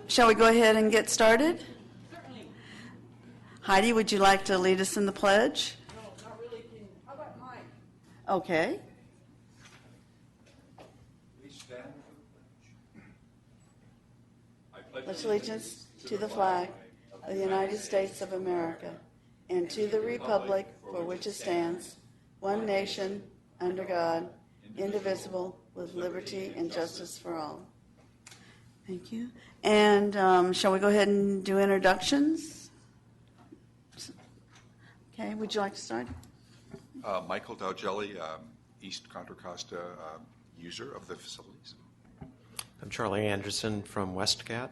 Shall we go ahead and get started? Certainly. Heidi, would you like to lead us in the pledge? No, not really. How about mine? Okay. We stand for the pledge. I Pledge allegiance to the flag of the United States of America and to the republic for which it stands, one nation, under God, indivisible, with liberty and justice for all. Thank you. And shall we go ahead and do introductions? Okay, would you like to start? Michael Dalgelli, East Contra Costa user of the facilities. I'm Charlie Anderson from Westcat.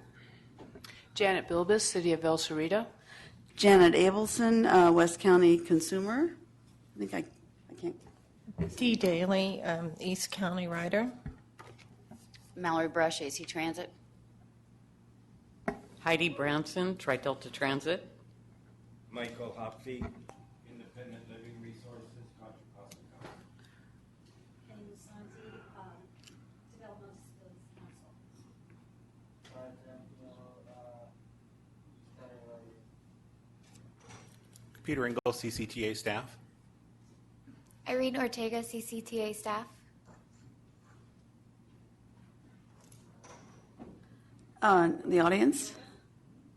Janet Bilbis, City of El Cerrito. Janet Abelson, West County Consumer. I think I can't. Dee Daly, East County Writer. Mallory Brush, AC Transit. Heidi Branson, Tri-Delta Transit. Michael Hopfe, Independent Living Resources, Contra Costa County. And Santi, Developmental Disabilities Council. Peter Engel, CCTA staff. Irene Ortega, CCTA staff. The audience?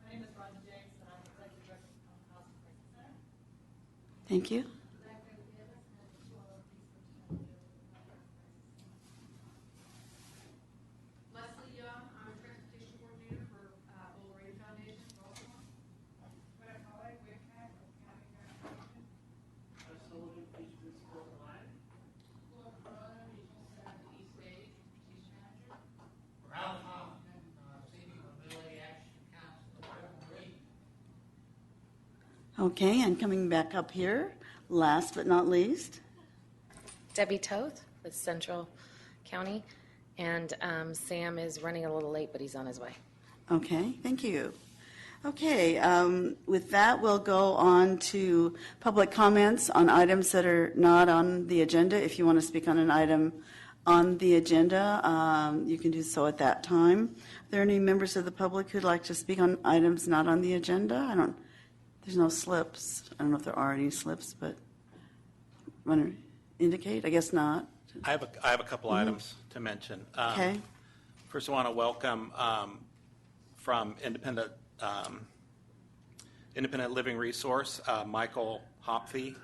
My name is Rhonda James, and I'm Executive Director of the Contra Costa Crisis Center. Thank you. Leslie Young, I'm a transportation coordinator for Bowl Rain Foundation, Baltimore. Okay, and coming back up here, last but not least. Debbie Toth with Central County, and Sam is running a little late, but he's on his way. Okay, thank you. Okay, with that, we'll go on to public comments on items that are not on the agenda. If you want to speak on an item on the agenda, you can do so at that time. Are there any members of the public who'd like to speak on items not on the agenda? There's no slips. I don't know if there are any slips, but want to indicate? I guess not. I have a couple items to mention. Okay. First, I want to welcome from Independent Living Resource, Michael Hopfe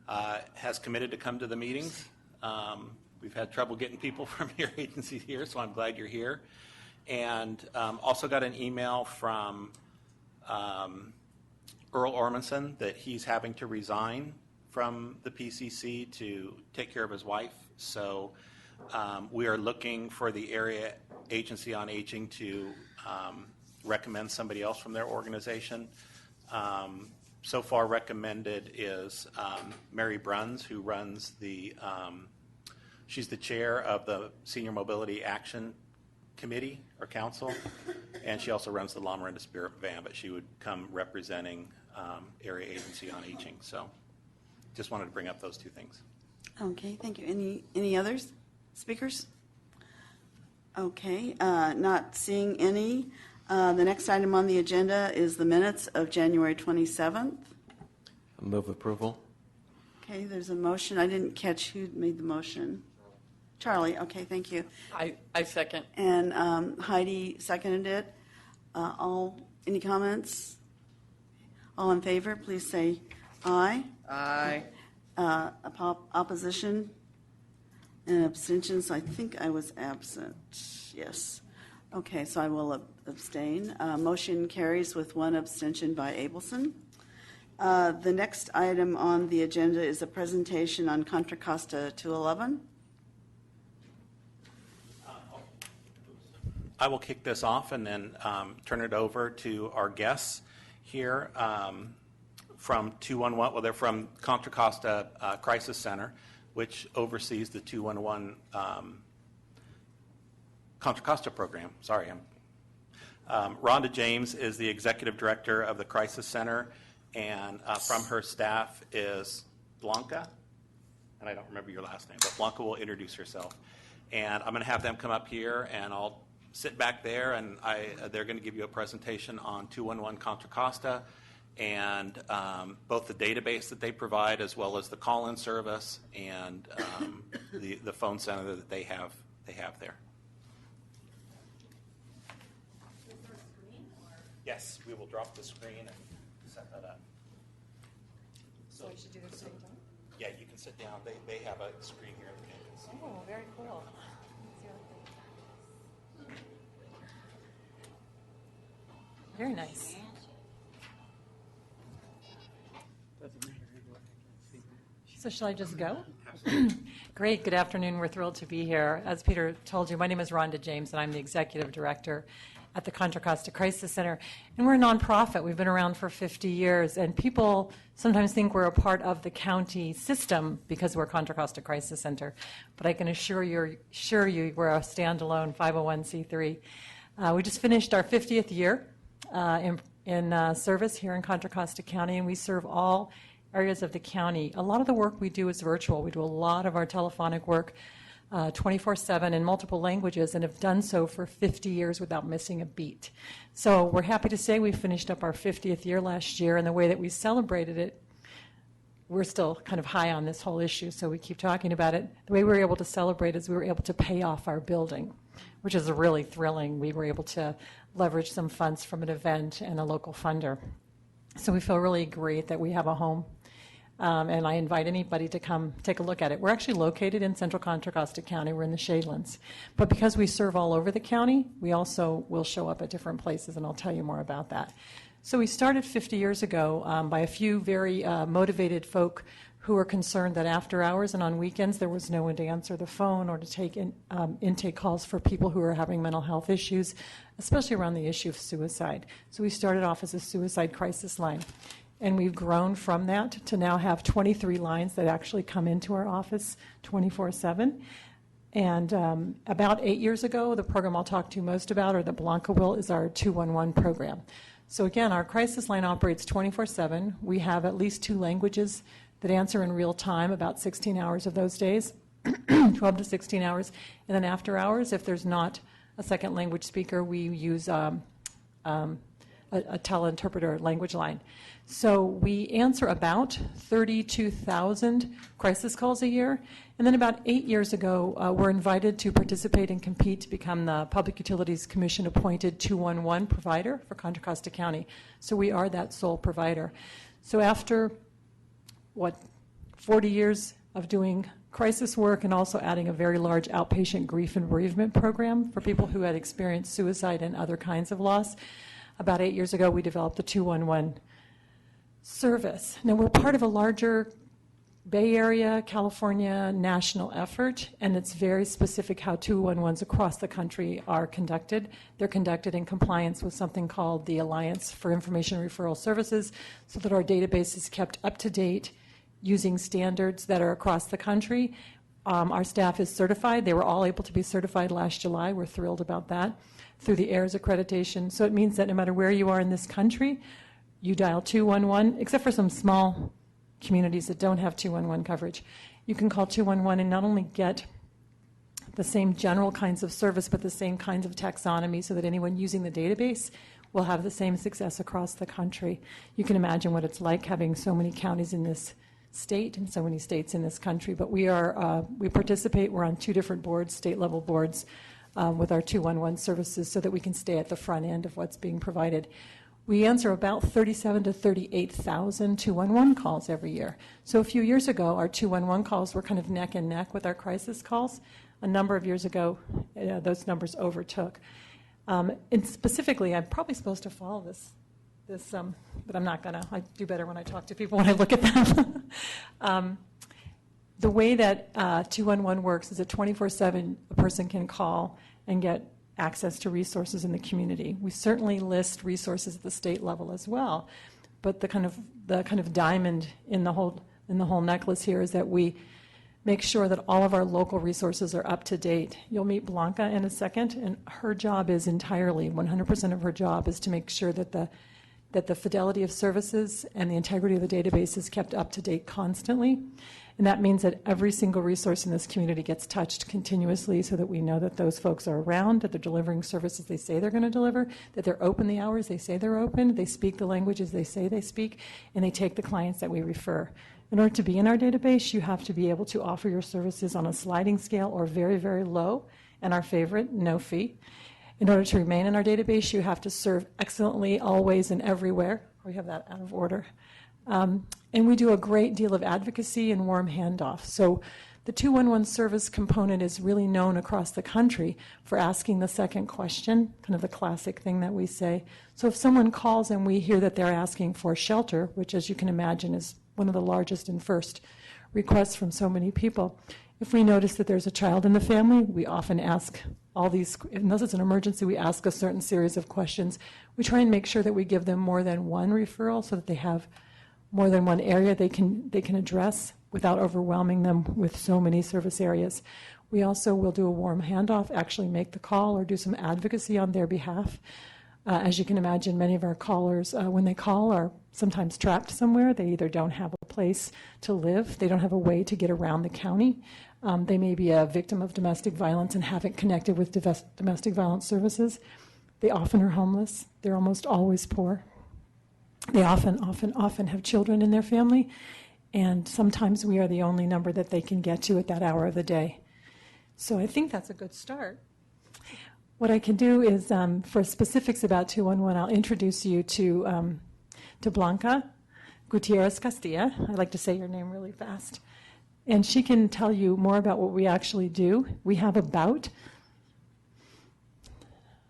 has committed to come to the meetings. We've had trouble getting people from your agency here, so I'm glad you're here. And also got an email from Earl Ormanson that he's having to resign from the PCC to take care of his wife. So we are looking for the Area Agency on Aging to recommend somebody else from their organization. So far recommended is Mary Bruns, who runs she's the chair of the Senior Mobility Action Committee or Council, and she also runs the Loma Linda Spirit Van, but she would come representing Area Agency on Aging. So just wanted to bring up those two things. Okay, thank you. Any others? Speakers? Okay, not seeing any. The next item on the agenda is the minutes of January 27th. Move approval. Okay, there's a motion. I didn't catch who made the motion. Charlie, okay, thank you. I second. And Heidi seconded it. Any comments? All in favor, please say aye. Aye. Opposition and abstentions. I think I was absent. Yes. Okay, so I will abstain. Motion carries with one abstention by Abelson. The next item on the agenda is a presentation on Contra Costa 211. I will kick this off and then turn it over to our guests here from 211. Well, they're from Contra Costa Crisis Center, which oversees the 211 Contra Costa program. Sorry, Rhonda James is the executive director of the Crisis Center, and from her staff is Blanca, and I don't remember your last name, but Blanca will introduce herself. And I'm going to have them come up here, and I'll sit back there, and they're going to give you a presentation on 211 Contra Costa and both the database that they provide as well as the call-in service and the phone center that they have there. Yes, we will drop the screen and set that up. So we should do this at the same time? Yeah, you can sit down. They have a screen here that you can see. Oh, very cool. Very nice. So shall I just go? Great. Good afternoon. We're thrilled to be here. As Peter told you, my name is Rhonda James, and I'm the Executive Director at the Contra Costa Crisis Center. And we're a nonprofit. We've been around for 50 years. And people sometimes think we're a part of the county system because we're Contra Costa Crisis Center. But I can assure you we're a standalone 501c3. We just finished our 50th year in service here in Contra Costa County, and we serve all areas of the county. A lot of the work we do is virtual. We do a lot of our telephonic work 24/7 in multiple languages and have done so for 50 years without missing a beat. So we're happy to say we finished up our 50th year last year, and the way that we celebrated it, we're still kind of high on this whole issue, so we keep talking about it. The way we were able to celebrate is we were able to pay off our building, which is really thrilling. We were able to leverage some funds from an event and a local funder. So we feel really great that we have a home. And I invite anybody to come take a look at it. We're actually located in central Contra Costa County. We're in the Shadelands. But because we serve all over the county, we also will show up at different places, and I'll tell you more about that. So we started 50 years ago by a few very motivated folk who were concerned that after hours and on weekends there was no one to answer the phone or to take intake calls for people who are having mental health issues, especially around the issue of suicide. So we started off as a suicide crisis line. And we've grown from that to now have 23 lines that actually come into our office 24/7. And about 8 years ago, the program I'll talk to you most about, or that Blanca will, is our 211 program. So again, our crisis line operates 24/7. We have at least 2 languages that answer in real time, about 16 hours of those days, 12 to 16 hours. And then after hours, if there's not a second language speaker, we use a teleinterpreter language line. So we answer about 32,000 crisis calls a year. And then about 8 years ago, we're invited to participate and compete to become the Public Utilities Commission appointed 211 provider for Contra Costa County. So we are that sole provider. So after, 40 years of doing crisis work and also adding a very large outpatient grief and bereavement program for people who had experienced suicide and other kinds of loss, about 8 years ago, we developed the 211 service. Now, we're part of a larger Bay Area, California national effort, and it's very specific how 211s across the country are conducted. They're conducted in compliance with something called the Alliance for Information Referral Services, so that our database is kept up to date using standards that are across the country. Our staff is certified. They were all able to be certified last July. We're thrilled about that, through the AIRS accreditation. So it means that no matter where you are in this country, you dial 211, except for some small communities that don't have 211 coverage. You can call 211 and not only get the same general kinds of service, but the same kinds of taxonomy, so that anyone using the database will have the same success across the country. You can imagine what it's like having so many counties in this state and so many states in this country. But we participate. We're on 2 different boards, state-level boards, with our 211 services, so that we can stay at the front end of what's being provided. We answer about 37 to 38,000 211 calls every year. So a few years ago, our 211 calls were kind of neck and neck with our crisis calls. A number of years ago, those numbers overtook. And specifically, I'm probably supposed to follow this, but I'm not going to. I do better when I talk to people, when I look at them. The way that 211 works is that 24/7 a person can call and get access to resources in the community. We certainly list resources at the state level as well, but the kind of diamond in the whole necklace here is that we make sure that all of our local resources are up to date. You'll meet Blanca in a second, and her job is entirely, 100% of her job is to make sure that the fidelity of services and the integrity of the database is kept up to date constantly. And that means that every single resource in this community gets touched continuously so that we know that those folks are around, that they're delivering services they say they're going to deliver, that they're open the hours they say they're open, they speak the languages they say they speak, and they take the clients that we refer. In order to be in our database, you have to be able to offer your services on a sliding scale or very, very low, and our favorite, no fee. In order to remain in our database, you have to serve excellently always and everywhere. We have that out of order. And we do a great deal of advocacy and warm handoff. So the 211 service component is really known across the country for asking the second question, kind of the classic thing that we say. So if someone calls and we hear that they're asking for shelter, which as you can imagine is one of the largest and first requests from so many people, if we notice that there's a child in the family, we often ask all these, unless it's an emergency, we ask a certain series of questions. We try and make sure that we give them more than one referral so that they have more than one area they can address without overwhelming them with so many service areas. We also will do a warm handoff, actually make the call or do some advocacy on their behalf. As you can imagine, many of our callers, when they call, are sometimes trapped somewhere. They either don't have a place to live, they don't have a way to get around the county. They may be a victim of domestic violence and haven't connected with domestic violence services. They often are homeless. They're almost always poor. They often have children in their family, and sometimes we are the only number that they can get to at that hour of the day. So I think that's a good start. What I can do is, for specifics about 211, I'll introduce you to Blanca Gutierrez Castilla. I like to say your name really fast. And she can tell you more about what we actually do. We have about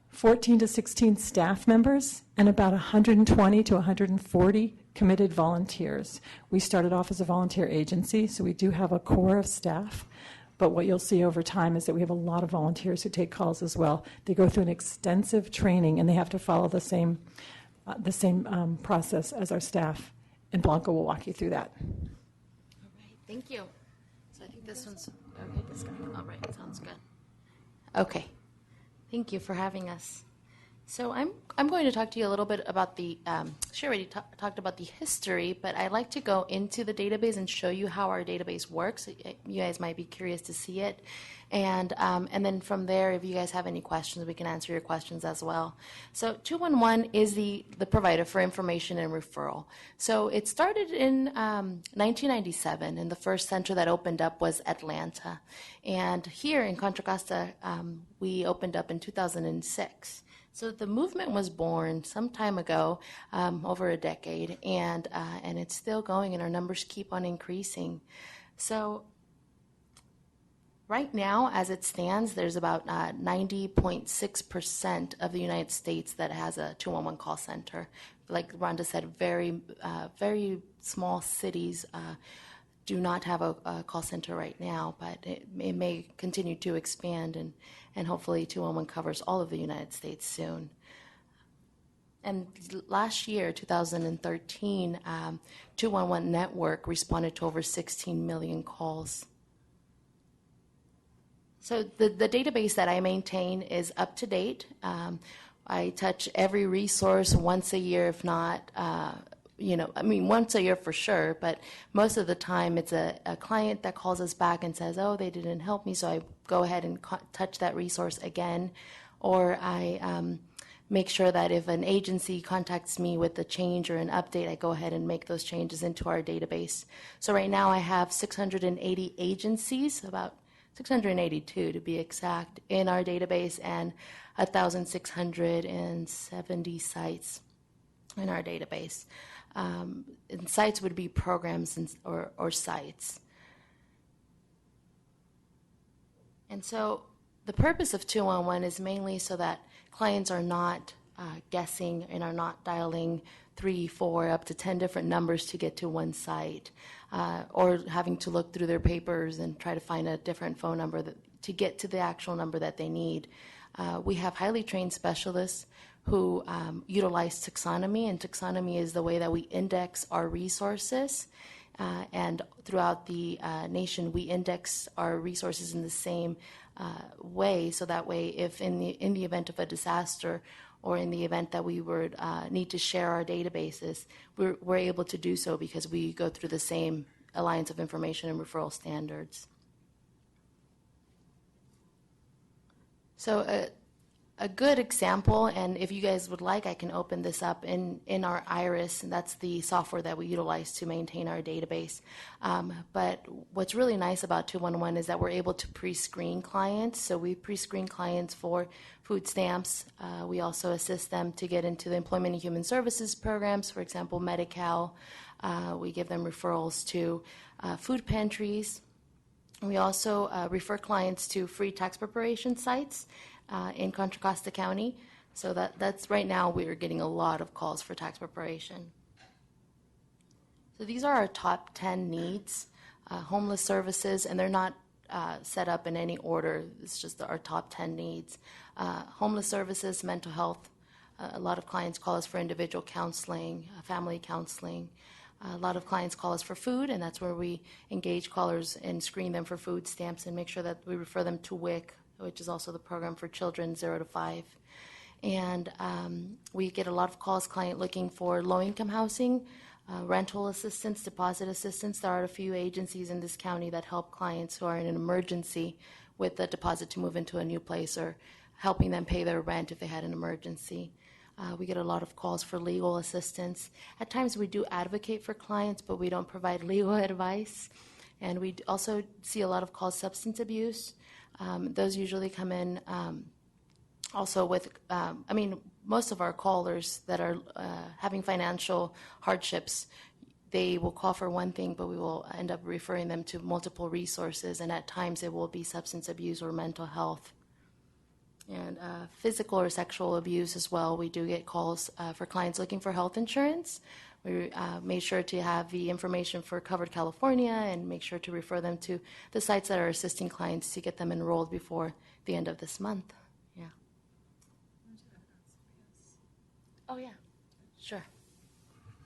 14 to 16 staff members and about 120 to 140 committed volunteers. We started off as a volunteer agency, so we do have a core of staff. But what you'll see over time is that we have a lot of volunteers who take calls as well. They go through an extensive training, and they have to follow the same process as our staff. And Blanca will walk you through that. All right, thank you. So I think this one's okay. This guy. All right, sounds good. Okay, thank you for having us. So I'm going to talk to you a little bit about the. She already talked about the history, but I'd like to go into the database and show you how our database works. You guys might be curious to see it, and then from there, if you guys have any questions, we can answer your questions as well. So 211 is the provider for information and referral. So it started in 1997, and the first center that opened up was Atlanta, and here in Contra Costa, we opened up in 2006. So the movement was born some time ago, over a decade, and it's still going, and our numbers keep on increasing. So right now, as it stands, there's about 90.6% of the United States that has a 211 call center. Like Rhonda said, very small cities do not have a call center right now, but it may continue to expand, and hopefully 211 covers all of the United States soon. And last year, 2013, 211 Network responded to over 16 million calls. So the database that I maintain is up to date. I touch every resource once a year, if not once a year for sure, but most of the time it's a client that calls us back and says, oh, they didn't help me, so I go ahead and touch that resource again. Or I make sure that if an agency contacts me with a change or an update, I go ahead and make those changes into our database. So right now I have 680 agencies, about 682 to be exact, in our database, and 1,670 sites in our database. And sites would be programs or sites. And so the purpose of 211 is mainly so that clients are not guessing and are not dialing 3, 4, up to 10 different numbers to get to one site, or having to look through their papers and try to find a different phone number to get to the actual number that they need. We have highly trained specialists who utilize taxonomy, and taxonomy is the way that we index our resources. And throughout the nation, we index our resources in the same way, so that way, if in the event of a disaster, or in the event that we would need to share our databases, we're able to do so because we go through the same Alliance of Information and Referral Standards. So a good example, and if you guys would like, I can open this up in our Iris, and that's the software that we utilize to maintain our database. But what's really nice about 211 is that we're able to pre-screen clients. So we pre-screen clients for food stamps. We also assist them to get into the Employment and Human Services programs, for example, Medi-Cal. We give them referrals to food pantries. We also refer clients to free tax preparation sites in Contra Costa County. So that's right now we're getting a lot of calls for tax preparation. So these are our top 10 needs, homeless services, and they're not set up in any order. It's just our top 10 needs. Homeless services, mental health. A lot of clients call us for individual counseling, family counseling. A lot of clients call us for food, and that's where we engage callers and screen them for food stamps and make sure that we refer them to WIC, which is also the program for children 0 to 5. And we get a lot of calls, client looking for low-income housing, rental assistance, deposit assistance. There are a few agencies in this county that help clients who are in an emergency with a deposit to move into a new place or helping them pay their rent if they had an emergency. We get a lot of calls for legal assistance. At times we do advocate for clients, but we don't provide legal advice. And we also see a lot of calls substance abuse. Those usually come in also with, most of our callers that are having financial hardships, they will call for one thing, but we will end up referring them to multiple resources. And at times it will be substance abuse or mental health. And physical or sexual abuse as well. We do get calls for clients looking for health insurance. We made sure to have the information for Covered California and make sure to refer them to the sites that are assisting clients to get them enrolled before the end of this month. Yeah. Oh, yeah. Sure.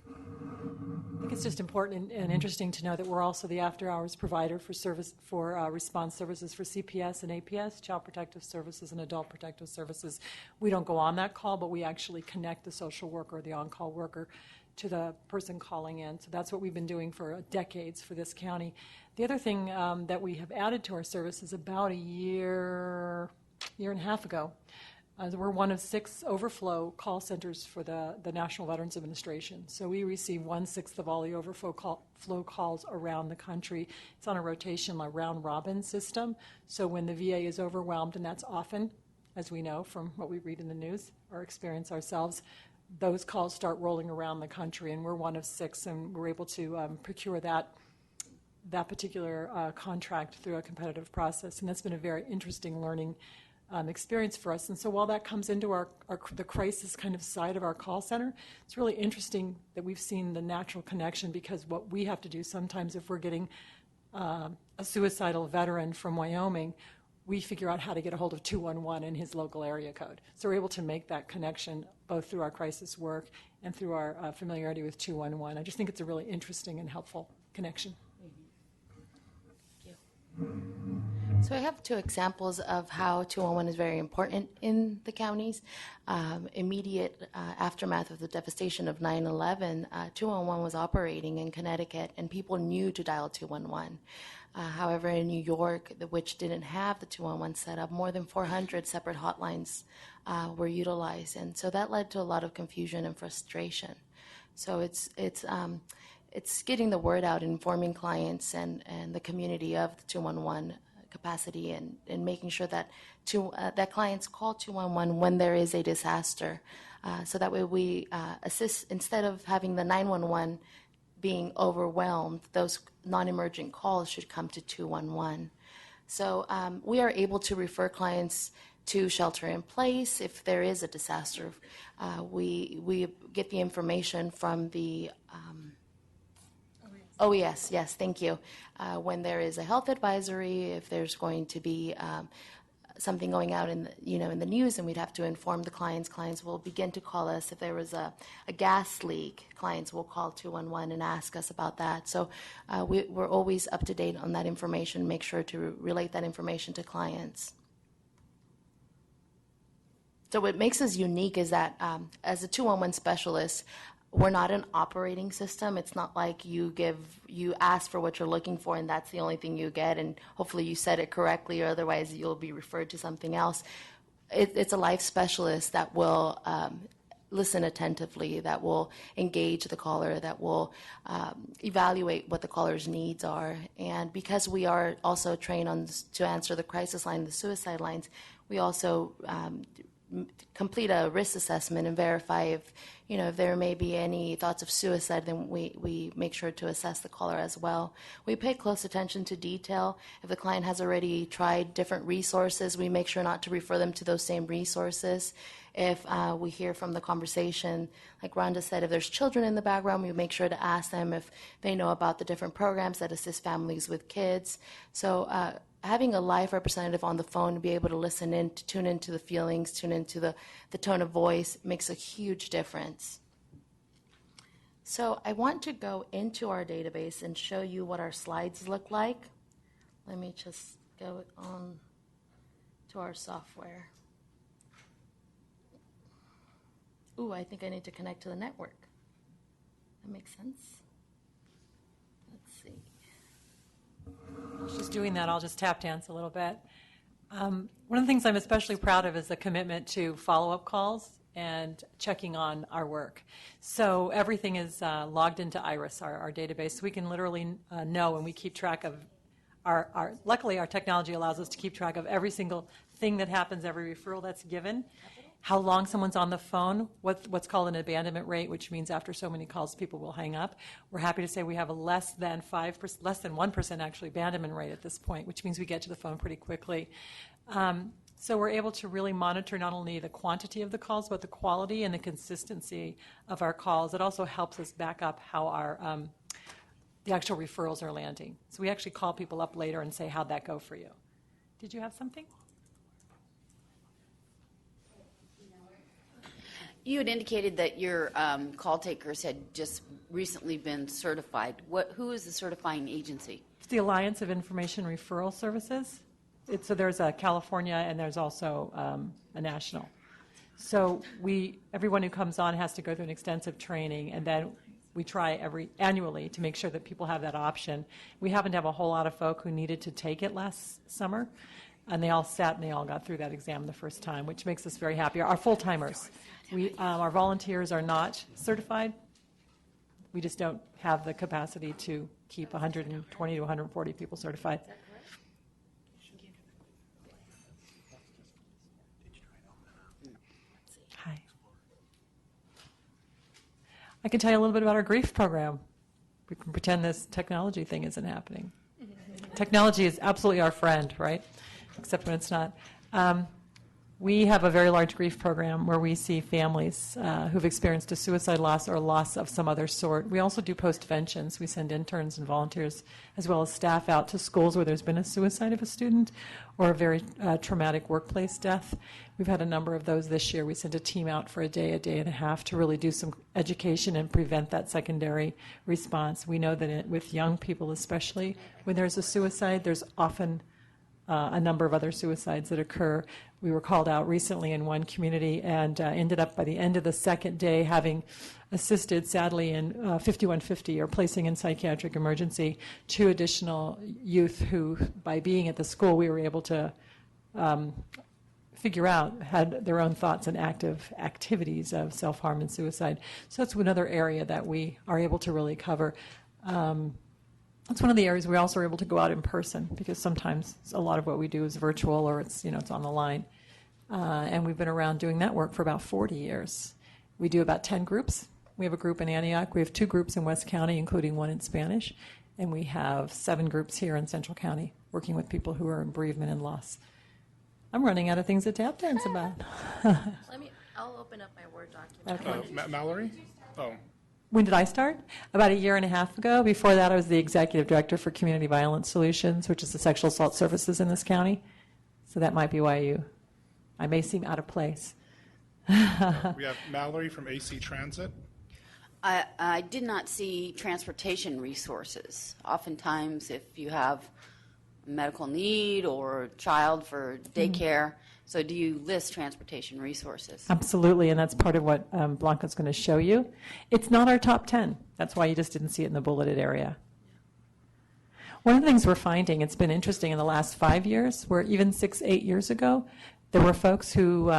I think it's just important and interesting to know that we're also the after-hours provider for response services for CPS and APS, Child Protective Services and Adult Protective Services. We don't go on that call, but we actually connect the social worker or the on-call worker to the person calling in. So that's what we've been doing for decades for this county. The other thing that we have added to our service is about a year and a half ago. We're one of 6 overflow call centers for the National Veterans Administration. So we receive 1/6 of all the overflow calls around the country. It's on a rotation, a round-robin system. So when the VA is overwhelmed, and that's often, as we know from what we read in the news or experience ourselves, those calls start rolling around the country, and we're one of 6, and we're able to procure that particular contract through a competitive process. And that's been a very interesting learning experience for us. And so while that comes into the crisis kind of side of our call center, it's really interesting that we've seen the natural connection, because what we have to do sometimes if we're getting a suicidal veteran from Wyoming, we figure out how to get a hold of 211 in his local area code. So we're able to make that connection both through our crisis work and through our familiarity with 211. I just think it's a really interesting and helpful connection. Thank you. So I have 2 examples of how 211 is very important in the counties. Immediate aftermath of the devastation of 9/11, 211 was operating in Connecticut, and people knew to dial 211. However, in New York, which didn't have the 211 set up, more than 400 separate hotlines were utilized, and so that led to a lot of confusion and frustration. So it's getting the word out, informing clients and the community of the 211 capacity, and making sure that that clients call 211 when there is a disaster, so that way we assist instead of having the 911 being overwhelmed. Those non-emergent calls should come to 211. So we are able to refer clients to shelter in place if there is a disaster. We get the information from the OES, yes, thank you. When there is a health advisory, if there's going to be something going out in the news, and we'd have to inform the clients. Clients will begin to call us. If there was a gas leak, clients will call 211 and ask us about that. So we're always up to date on that information, make sure to relate that information to clients. So what makes us unique is that as a 211 specialist, we're not an operating system. It's not like you ask for what you're looking for and that's the only thing you get, and hopefully you said it correctly, or otherwise you'll be referred to something else. It's a life specialist that will listen attentively, that will engage the caller, that will evaluate what the caller's needs are. And because we are also trained to answer the crisis line, the suicide lines, we also complete a risk assessment and verify if there may be any thoughts of suicide. Then we make sure to assess the caller as well. We pay close attention to detail. If the client has already tried different resources, we make sure not to refer them to those same resources. If we hear from the conversation, like Rhonda said, if there's children in the background, we make sure to ask them if they know about the different programs that assist families with kids. So having a live representative on the phone to be able to listen in, to tune into the feelings, tune into the tone of voice, makes a huge difference. So I want to go into our database and show you what our slides look like. Let me just go on to our software. Ooh, I think I need to connect to the network. That makes sense. Let's see. She's doing that. I'll just tap dance a little bit. One of the things I'm especially proud of is the commitment to follow-up calls and checking on our work. So everything is logged into IRIS, our database. So we can literally know, and we keep track of luckily our technology allows us to keep track of every single thing that happens, every referral that's given, how long someone's on the phone, what's called an abandonment rate, which means after so many calls, people will hang up. We're happy to say we have a less than 1% actually abandonment rate at this point, which means we get to the phone pretty quickly. So we're able to really monitor not only the quantity of the calls, but the quality and the consistency of our calls. It also helps us back up how our the actual referrals are landing. So we actually call people up later and say, how'd that go for you? Did you have something? You had indicated that your call takers had just recently been certified. Who is the certifying agency? It's the Alliance of Information Referral Services. So there's a California and there's also a national. So everyone who comes on has to go through an extensive training, and then we try annually to make sure that people have that option. We happen to have a whole lot of folk who needed to take it last summer, and they all sat and they all got through that exam the first time, which makes us very happy. Our full-timers, our volunteers are not certified. We just don't have the capacity to keep 120 to 140 people certified. Hi. I can tell you a little bit about our grief program. We can pretend this technology thing isn't happening. Technology is absolutely our friend, right? Except when it's not. We have a very large grief program where we see families who've experienced a suicide loss or loss of some other sort. We also do postventions. We send interns and volunteers as well as staff out to schools where there's been a suicide of a student or a very traumatic workplace death. We've had a number of those this year. We sent a team out for a day and a half to really do some education and prevent that secondary response. We know that with young people especially, when there's a suicide, there's often a number of other suicides that occur. We were called out recently in one community and ended up by the end of the second day having assisted, sadly, in 5150 or placing in psychiatric emergency 2 additional youth who, by being at the school, we were able to figure out had their own thoughts and active activities of self-harm and suicide. So that's another area that we are able to really cover. That's one of the areas we also are able to go out in person, because sometimes a lot of what we do is virtual or it's on the line. And we've been around doing that work for about 40 years. We do about 10 groups. We have a group in Antioch. We have 2 groups in West County, including one in Spanish. And we have 7 groups here in Central County working with people who are in bereavement and loss. I'm running out of things to tap dance about. I'll open up my Word document. Okay. Mallory? Oh. When did I start? About 1.5 years ago. Before that, I was the executive director for Community Violence Solutions, which is the sexual assault services in this county. So that might be why I may seem out of place. We have Mallory from AC Transit. I did not see transportation resources. Oftentimes, if you have a medical need or a child for daycare, So do you list transportation resources? Absolutely, and that's part of what Blanca's going to show you. It's not our top 10. That's why you just didn't see it in the bulleted area. One of the things we're finding, it's been interesting in the last 5 years, where even 6, 8 years ago, there were folks who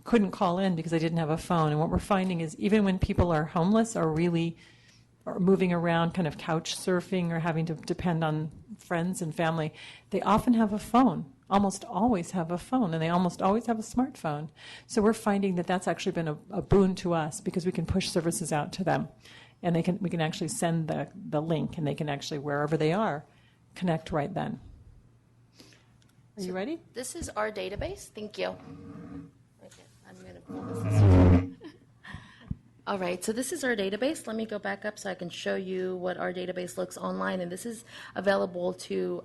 couldn't call in because they didn't have a phone. And what we're finding is even when people are homeless or really or moving around, kind of couch surfing or having to depend on friends and family, they often have a phone, almost always have a phone, and they almost always have a smartphone. So we're finding that that's actually been a boon to us because we can push services out to them. And we can actually send the link, and they can actually, wherever they are, connect right then. Are you ready? This is our database. Thank you. Okay, I'm going to pull this. All right, so this is our database. Let me go back up so I can show you what our database looks online. And this is available to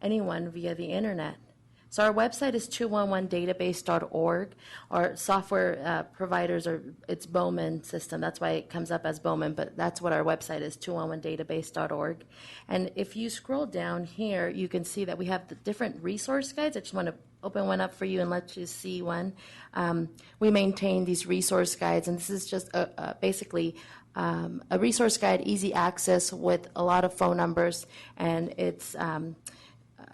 anyone via the internet. So our website is 211database.org. Our software providers it's Bowman system. That's why it comes up as Bowman, but that's what our website is, 211database.org. And if you scroll down here, you can see that we have the different resource guides. I just want to open one up for you and let you see one. We maintain these resource guides, and this is just basically a resource guide, easy access with a lot of phone numbers, and it's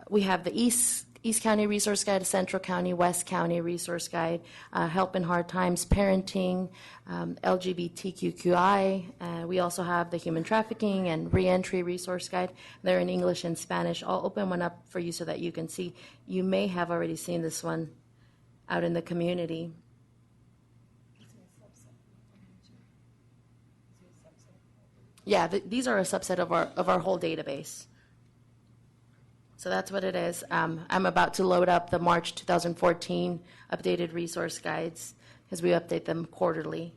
we have the East County Resource Guide, Central County, West County Resource Guide, Help in Hard Times, Parenting, LGBTQI. We also have the Human Trafficking and Reentry Resource Guide. They're in English and Spanish. I'll open one up for you so that you can see. You may have already seen this one out in the community. Yeah, these are a subset of our whole database. So that's what it is. I'm about to load up the March 2014 updated resource guides because we update them quarterly.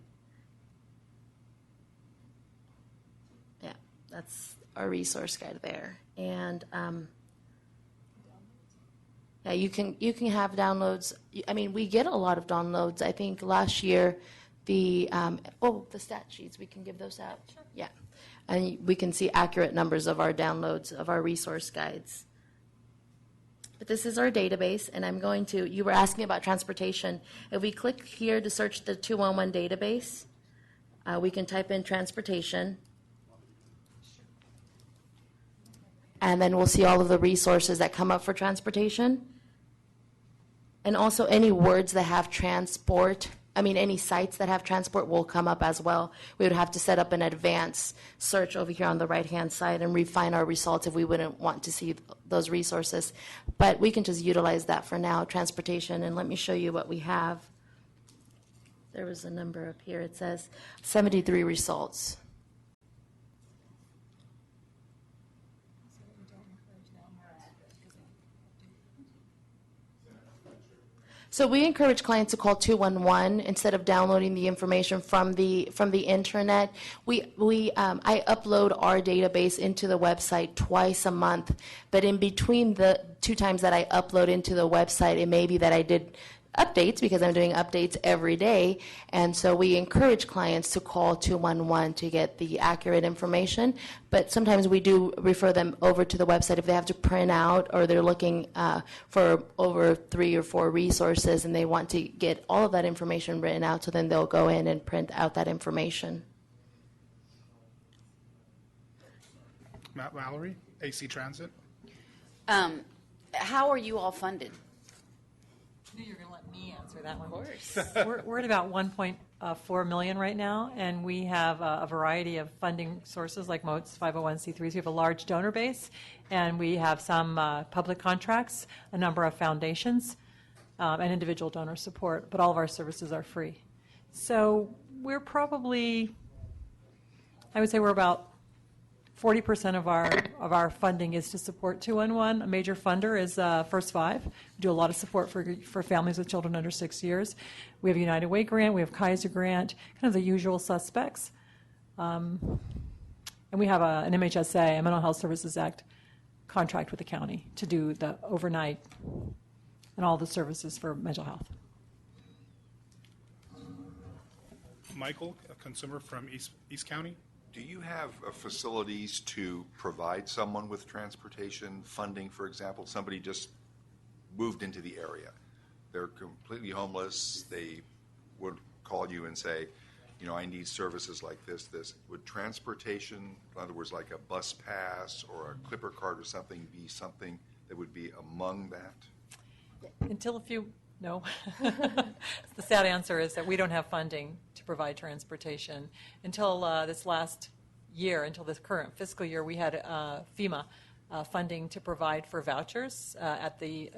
Yeah, that's our resource guide there. And yeah, you can have downloads. I mean, we get a lot of downloads. I think last year the stat sheets, we can give those out. Sure. Yeah, and we can see accurate numbers of our downloads of our resource guides. But this is our database, and I'm going to, you were asking about transportation. If we click here to search the 211 database, we can type in transportation. And then we'll see all of the resources that come up for transportation. And also any words that have transport, any sites that have transport will come up as well. We would have to set up an advanced search over here on the right-hand side and refine our results if we wouldn't want to see those resources. But we can just utilize that for now, transportation. And let me show you what we have. There was a number up here. It says 73 results. So we encourage clients to call 211 instead of downloading the information from the internet. I upload our database into the website twice a month, but in between the 2 times that I upload into the website, it may be that I did updates because I'm doing updates every day, and so we encourage clients to call 211 to get the accurate information, but sometimes we do refer them over to the website if they have to print out or they're looking for over 3 or 4 resources and they want to get all of that information written out, so then they'll go in and print out that information. Matt Mallory, AC Transit. How are you all funded? I knew you were going to let me answer that one. Of course. We're at about $1.4 million right now, and we have a variety of funding sources like most 501c3s. We have a large donor base, and we have some public contracts, a number of foundations, and individual donor support, but all of our services are free. So we're probably, I would say we're about 40% of our funding is to support 211. A major funder is First Five. We do a lot of support for families with children under 6 years. We have a United Way grant. We have Kaiser grant, kind of the usual suspects. And we have an MHSA, a Mental Health Services Act, contract with the county to do the overnight and all the services for mental health. Michael, a consumer from East County. Do you have facilities to provide someone with transportation funding, for example? Somebody just moved into the area. they're completely homeless, they would call you and say, I need services like this. Would transportation, in other words, like a bus pass or a Clipper card or something, be something that would be among that? No. The sad answer is that we don't have funding to provide transportation. Until this last year, until this current fiscal year, we had FEMA funding to provide for vouchers at the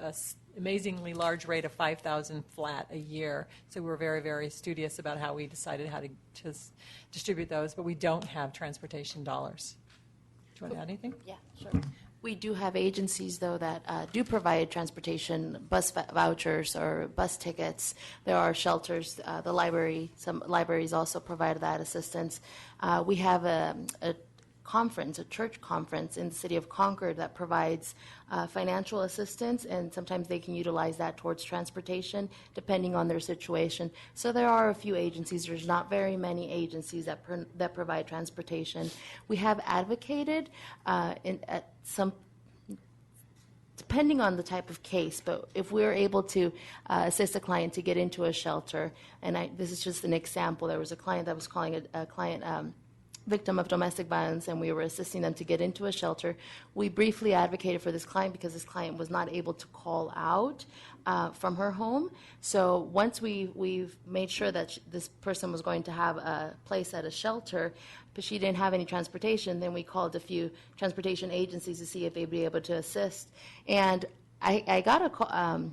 amazingly large rate of $5,000 flat a year. So we were very, very studious about how we decided how to distribute those, but we don't have transportation dollars. Do you want to add anything? Yeah, sure. We do have agencies, though, that do provide transportation, bus vouchers or bus tickets. There are shelters, the library, some libraries also provide that assistance. We have a church conference in the city of Concord that provides financial assistance, and sometimes they can utilize that towards transportation, depending on their situation. So there are a few agencies. There's not very many agencies that provide transportation. We have advocated at some, depending on the type of case, but if we're able to assist a client to get into a shelter, and this is just an example, there was a client that was calling a client victim of domestic violence, and we were assisting them to get into a shelter. We briefly advocated for this client because this client was not able to call out from her home. So once we've made sure that this person was going to have a place at a shelter, but she didn't have any transportation, then we called a few transportation agencies to see if they'd be able to assist. And I got a call.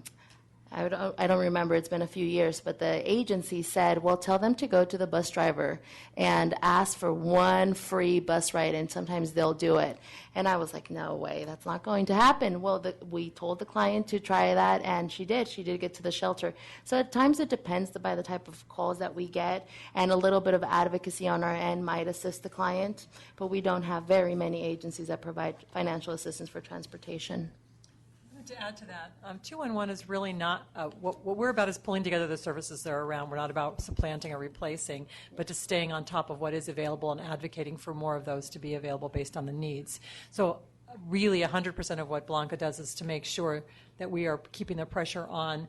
I don't remember, it's been a few years, but the agency said, well, tell them to go to the bus driver and ask for one free bus ride, and sometimes they'll do it. And I was like, no way, that's not going to happen. Well, we told the client to try that, and she did. She did get to the shelter. So at times it depends by the type of calls that we get, and a little bit of advocacy on our end might assist the client, but we don't have very many agencies that provide financial assistance for transportation. To add to that, 211 is really not, what we're about is pulling together the services that are around. We're not about supplanting or replacing, but just staying on top of what is available and advocating for more of those to be available based on the needs. So really 100% of what Blanca does is to make sure that we are keeping the pressure on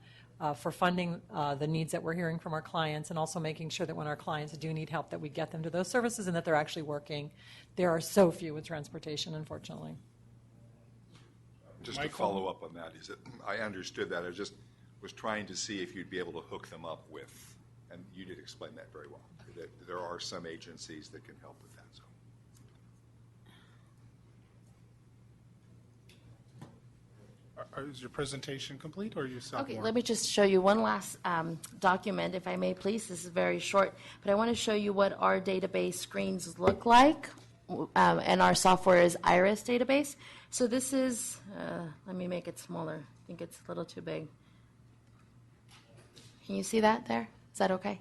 for funding the needs that we're hearing from our clients, and also making sure that when our clients do need help that we get them to those services and that they're actually working. There are so few with transportation, unfortunately. Just to follow up on that, is that I understood that. I just was trying to see if you'd be able to hook them up with, and you did explain that very well, that there are some agencies that can help with that. So. Is your presentation complete, or you still have Okay, more? let me just show you one last document, if I may, please. This is very short, but I want to show you what our database screens look like, and our software is Iris database. So this is, let me make it smaller. I think it's a little too big. Can you see that there? Is that okay?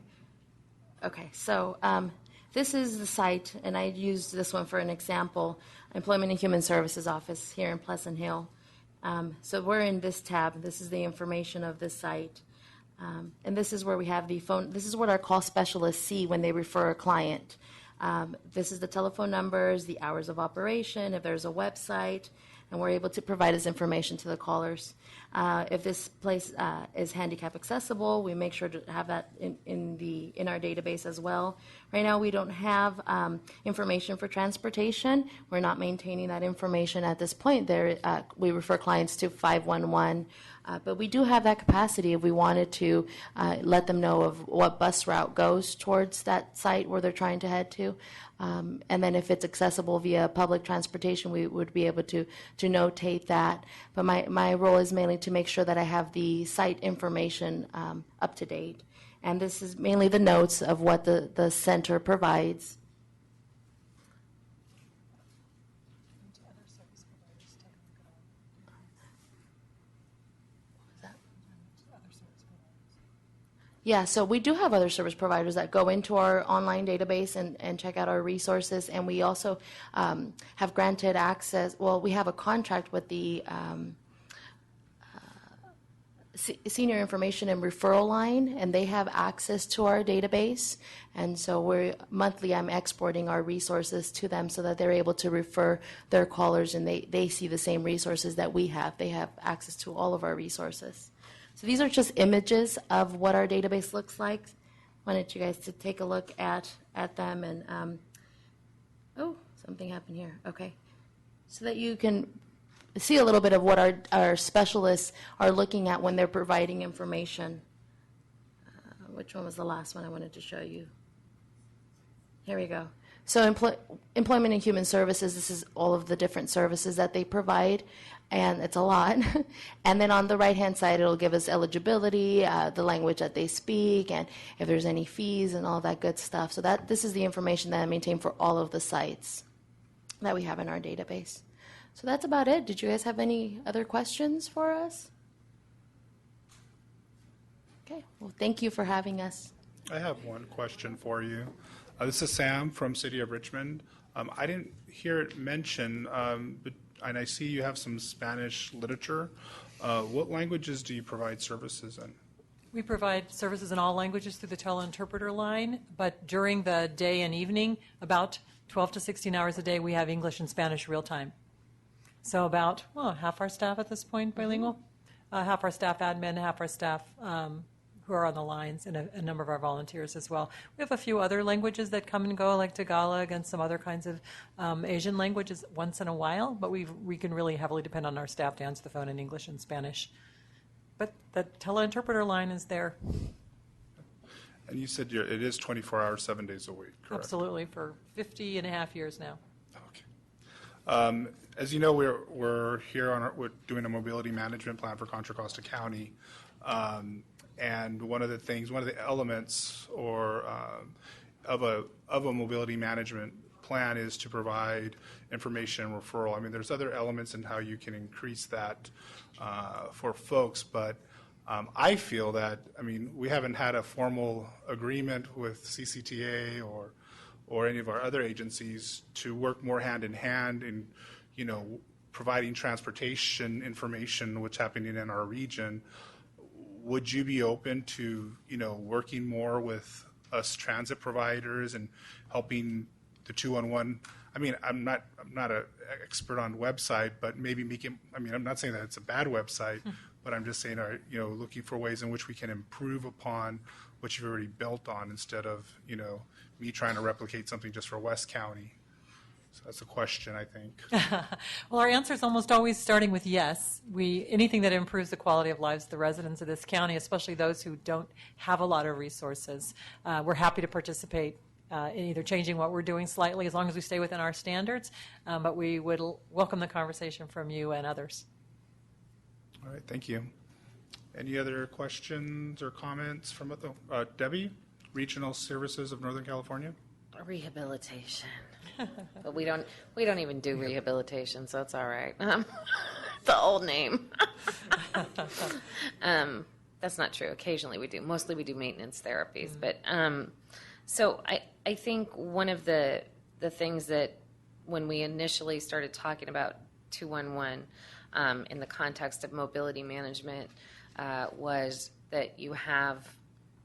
Okay, so this is the site, and I used this one for an example, Employment and Human Services Office here in Pleasant Hill. So we're in this tab. This is the information of this site. And this is where we have the phone. This is what our call specialists see when they refer a client. This is the telephone numbers, the hours of operation, if there's a website, and we're able to provide this information to the callers. If this place is handicap accessible, we make sure to have that in our database as well. Right now, we don't have information for transportation. We're not maintaining that information at this point. We refer clients to 511. But we do have that capacity if we wanted to let them know of what bus route goes towards that site where they're trying to head to. And then if it's accessible via public transportation, we would be able to notate that. But my role is mainly to make sure that I have the site information up to date. And this is mainly the notes of what the center provides. Yeah, so we do have other service providers that go into our online database and check out our resources, and we also have granted access. Well, we have a contract with the Senior Information and Referral Line, and they have access to our database, and so monthly I'm exporting our resources to them so that they're able to refer their callers, and they see the same resources that we have. They have access to all of our resources. So these are just images of what our database looks like. Wanted you guys to take a look at them and, oh, something happened here. Okay. So that you can see a little bit of what our specialists are looking at when they're providing information. Which one was the last one I wanted to show you? Here we go. So Employment and Human Services, this is all of the different services that they provide, and it's a lot. And then on the right-hand side, it'll give us eligibility, the language that they speak, and if there's any fees and all that good stuff. So this is the information that I maintain for all of the sites that we have in our database. So that's about it. Did you guys have any other questions for us? Okay, well, thank you for having us. I have one question for you. This is Sam from City of Richmond. I didn't hear it mentioned, and I see you have some Spanish literature. What languages do you provide services in? We provide services in all languages through the teleinterpreter line, but during the day and evening, about 12 to 16 hours a day, we have English and Spanish real time. So about half our staff at this point bilingual, half our staff admin, half our staff who are on the lines, and a number of our volunteers as well. We have a few other languages that come and go, like Tagalog and some other kinds of Asian languages once in a while, but we can really heavily depend on our staff to answer the phone in English and Spanish. But the teleinterpreter line is there. And you said it is 24 hours, 7 days a week, correct? Absolutely, for 50 and a half years now. Okay. As you know, we're here we're doing a mobility management plan for Contra Costa County. And one of the elements of a mobility management plan is to provide information and referral. I mean, there's other elements in how you can increase that for folks, but I feel that, we haven't had a formal agreement with CCTA or any of our other agencies to work more hand in hand in, providing transportation information, what's happening in our region. Would you be open to, working more with us transit providers and helping the 211? I'm not an expert on website, but maybe I'm not saying that it's a bad website, but I'm just saying, looking for ways in which we can improve upon what you've already built on instead of, me trying to replicate something just for West County. So that's a question, I think. Well, our answer is almost always starting with yes. Anything that improves the quality of lives of the residents of this county, especially those who don't have a lot of resources, we're happy to participate in either changing what we're doing slightly as long as we stay within our standards, but we would welcome the conversation from you and others. All right, thank you. Any other questions or comments from Debbie, Regional Services of Northern California? Rehabilitation. But we don't even do rehabilitation, so it's all right. The old name. That's not true. Occasionally we do. Mostly we do maintenance therapies. But so I think one of the things that when we initially started talking about 211 in the context of mobility management was that you have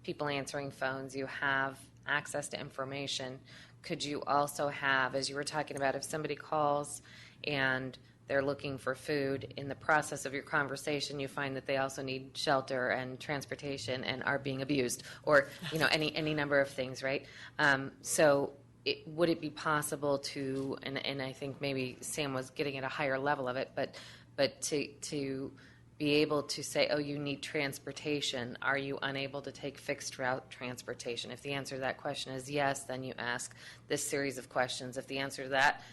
people answering phones, you have access to information. Could you also have, as you were talking about, if somebody calls and they're looking for food, in the process of your conversation, you find that they also need shelter and transportation and are being abused, or any number of things, right? So would it be possible to, and I think maybe Sam was getting at a higher level of it, but to be able to say, oh, you need transportation. Are you unable to take fixed route transportation? If the answer to that question is yes, then you ask this series of questions. If the answer to that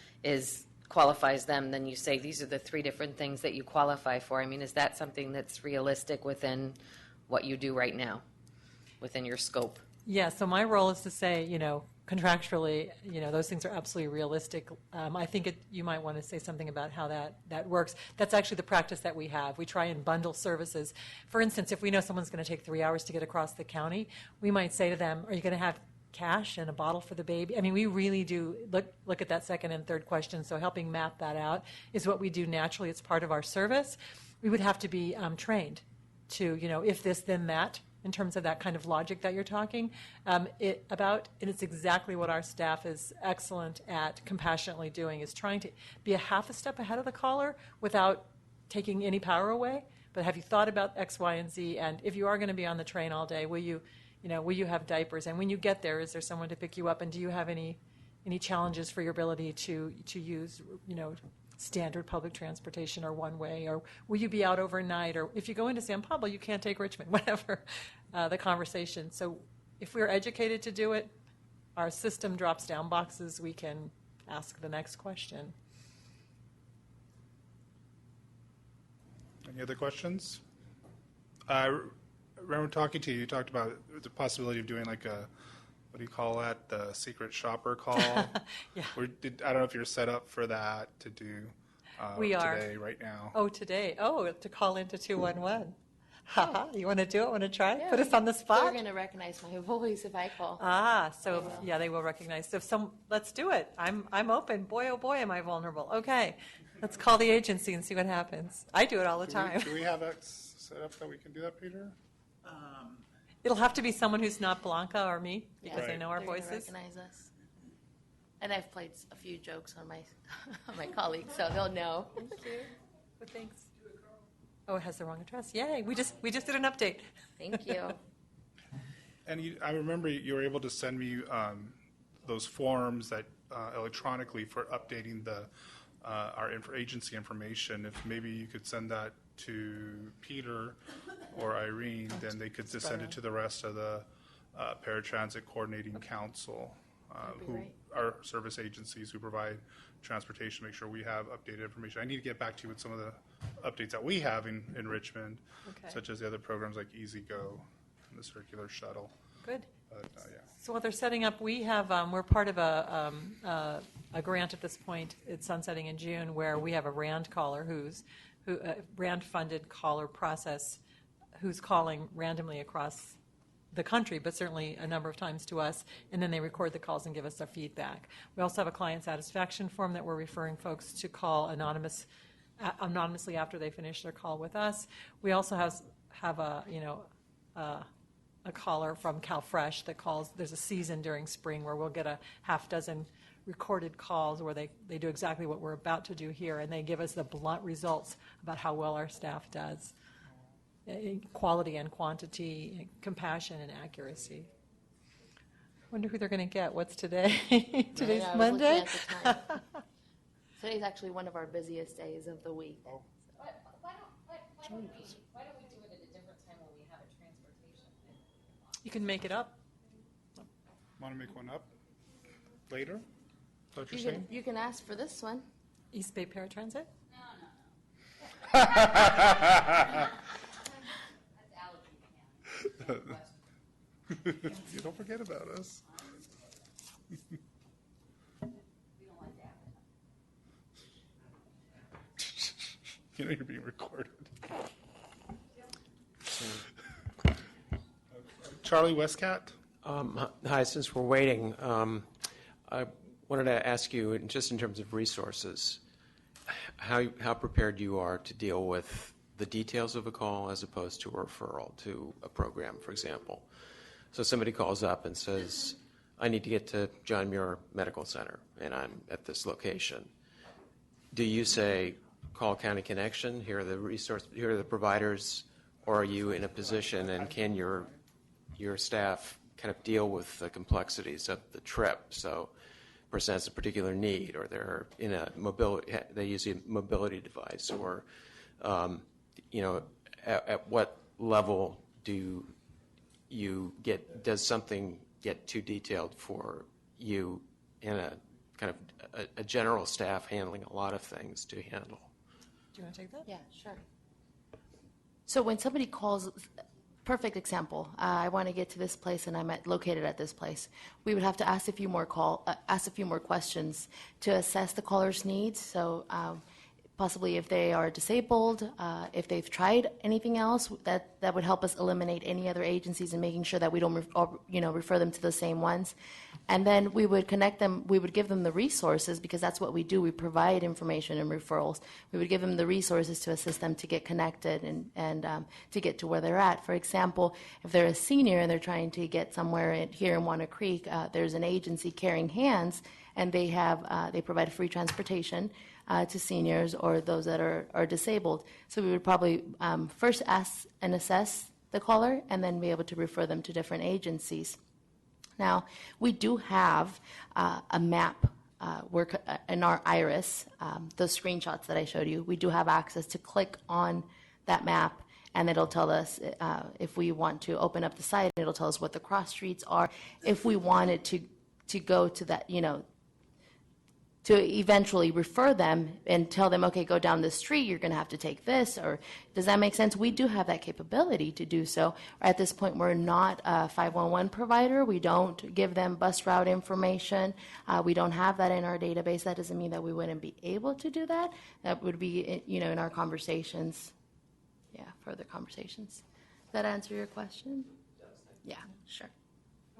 qualifies them, then you say these are the 3 different things that you qualify for. Is that something that's realistic within what you do right now, within your scope? Yeah, so my role is to say, contractually, those things are absolutely realistic. I think you might want to say something about how that works. That's actually the practice that we have. We try and bundle services. For instance, if we know someone's going to take 3 hours to get across the county, we might say to them, are you going to have cash and a bottle for the baby? We really do look at that second and third question, so helping map that out is what we do naturally. It's part of our service. We would have to be trained to, if this, then that, in terms of that kind of logic that you're talking and it's exactly what our staff is excellent at compassionately doing, is trying to be a half a step ahead of the caller without taking any power away, but have you thought about X, Y, and Z? And if you are going to be on the train all day, will you have diapers? And when you get there, is there someone to pick you up? And do you have any challenges for your ability to use, standard public transportation or one way? Or will you be out overnight? Or if you go into San Pablo, you can't take Richmond, whatever the conversation. So if we're educated to do it, our system drops down boxes. We can ask the next question. Any other questions? I remember talking to you, you talked about the possibility of doing like a, what do you call that, the secret shopper call? Yeah. I don't know if you're set up for that to do We are. today, right now. Oh, today. Oh, to call into 211. Haha, you want to do it? Want to try? Yeah, Put us on the spot? They're going to recognize my voice if I call. So yeah, they will recognize. So let's do it. I'm open. Boy, oh boy, am I vulnerable. Okay, let's call the agency and see what happens. I do it all the time. Do we have that set up that we can do that, Peter? It'll have to be someone who's not Blanca or me because Yeah, they know our they're gonna voices. recognize us. And I've played a few jokes on my on my colleagues, so they'll know. Thank you. Well, thanks. Oh, it has the wrong address. Yay! We just did an update. Thank you. And I remember you were able to send me those forms that electronically for updating our agency information. If maybe you could send that to Peter or Irene, then they could just send it to the rest of the Paratransit Coordinating Council, who are service agencies who provide transportation, make sure we have updated information. I need to get back to you with some of the updates that we have in Richmond, such as the other programs like Easy Go and the circular shuttle. Good. But, yeah. So what they're setting up, we're part of a grant at this point. It's sunsetting in June, where we have a RAND caller RAND-funded caller process, who's calling randomly across the country, but certainly a number of times to us, and then they record the calls and give us their feedback. We also have a client satisfaction form that we're referring folks to call anonymously after they finish their call with us. We also have a caller from CalFresh that calls. There's a season during spring where we'll get a half dozen recorded calls where they do exactly what we're about to do here, and they give us the blunt results about how well our staff does. Quality and quantity, compassion and accuracy. Wonder who they're going to get. What's today? Today's Monday? Today's actually one of our busiest days of the week. Why don't we do it at a different time when we have a transportation? You can make it up. Want to make one up later? Is that what you're saying? You can ask for this one. East Bay Paratransit? You don't forget about us. You know you're being recorded. Charlie Westcat? Hi, since we're waiting, I wanted to ask you, just in terms of resources, how prepared you are to deal with the details of a call as opposed to a referral to a program, for example. So somebody calls up and says, I need to get to John Muir Medical Center, and I'm at this location. Do you say, call County Connection, here are the providers, or are you in a position, and can your staff kind of deal with the complexities of the trip? So presents a particular need, or they're in they use a mobility device, or at what level does something get too detailed for you in a kind of a general staff handling a lot of things to handle? Do you want to take that? Yeah, sure. So when somebody calls, perfect example, I want to get to this place and I'm located at this place. We would have to ask a few more questions to assess the caller's needs. So possibly if they are disabled, if they've tried anything else, that would help us eliminate any other agencies and making sure that we don't refer them to the same ones. And then we would connect them, we would give them the resources, because that's what we do. We provide information and referrals. We would give them the resources to assist them to get connected and to get to where they're at. For example, if they're a senior and they're trying to get somewhere here in Walnut Creek, there's an agency, Caring Hands, and they provide free transportation. to seniors or those that are disabled. So we would probably first ask and assess the caller and then be able to refer them to different agencies. Now, we do have a map in our iris, those screenshots that I showed you. We do have access to click on that map, and it'll tell us if we want to open up the site, it'll tell us what the cross streets are. If we wanted to go to that, to eventually refer them and tell them, okay, go down this street, you're going to have to take this, or does that make sense? We do have that capability to do so. At this point, we're not a 511 provider. We don't give them bus route information. We don't have that in our database. That doesn't mean that we wouldn't be able to do that. That would be, in our conversations. Yeah, further conversations. Does that answer your question? Yeah, sure.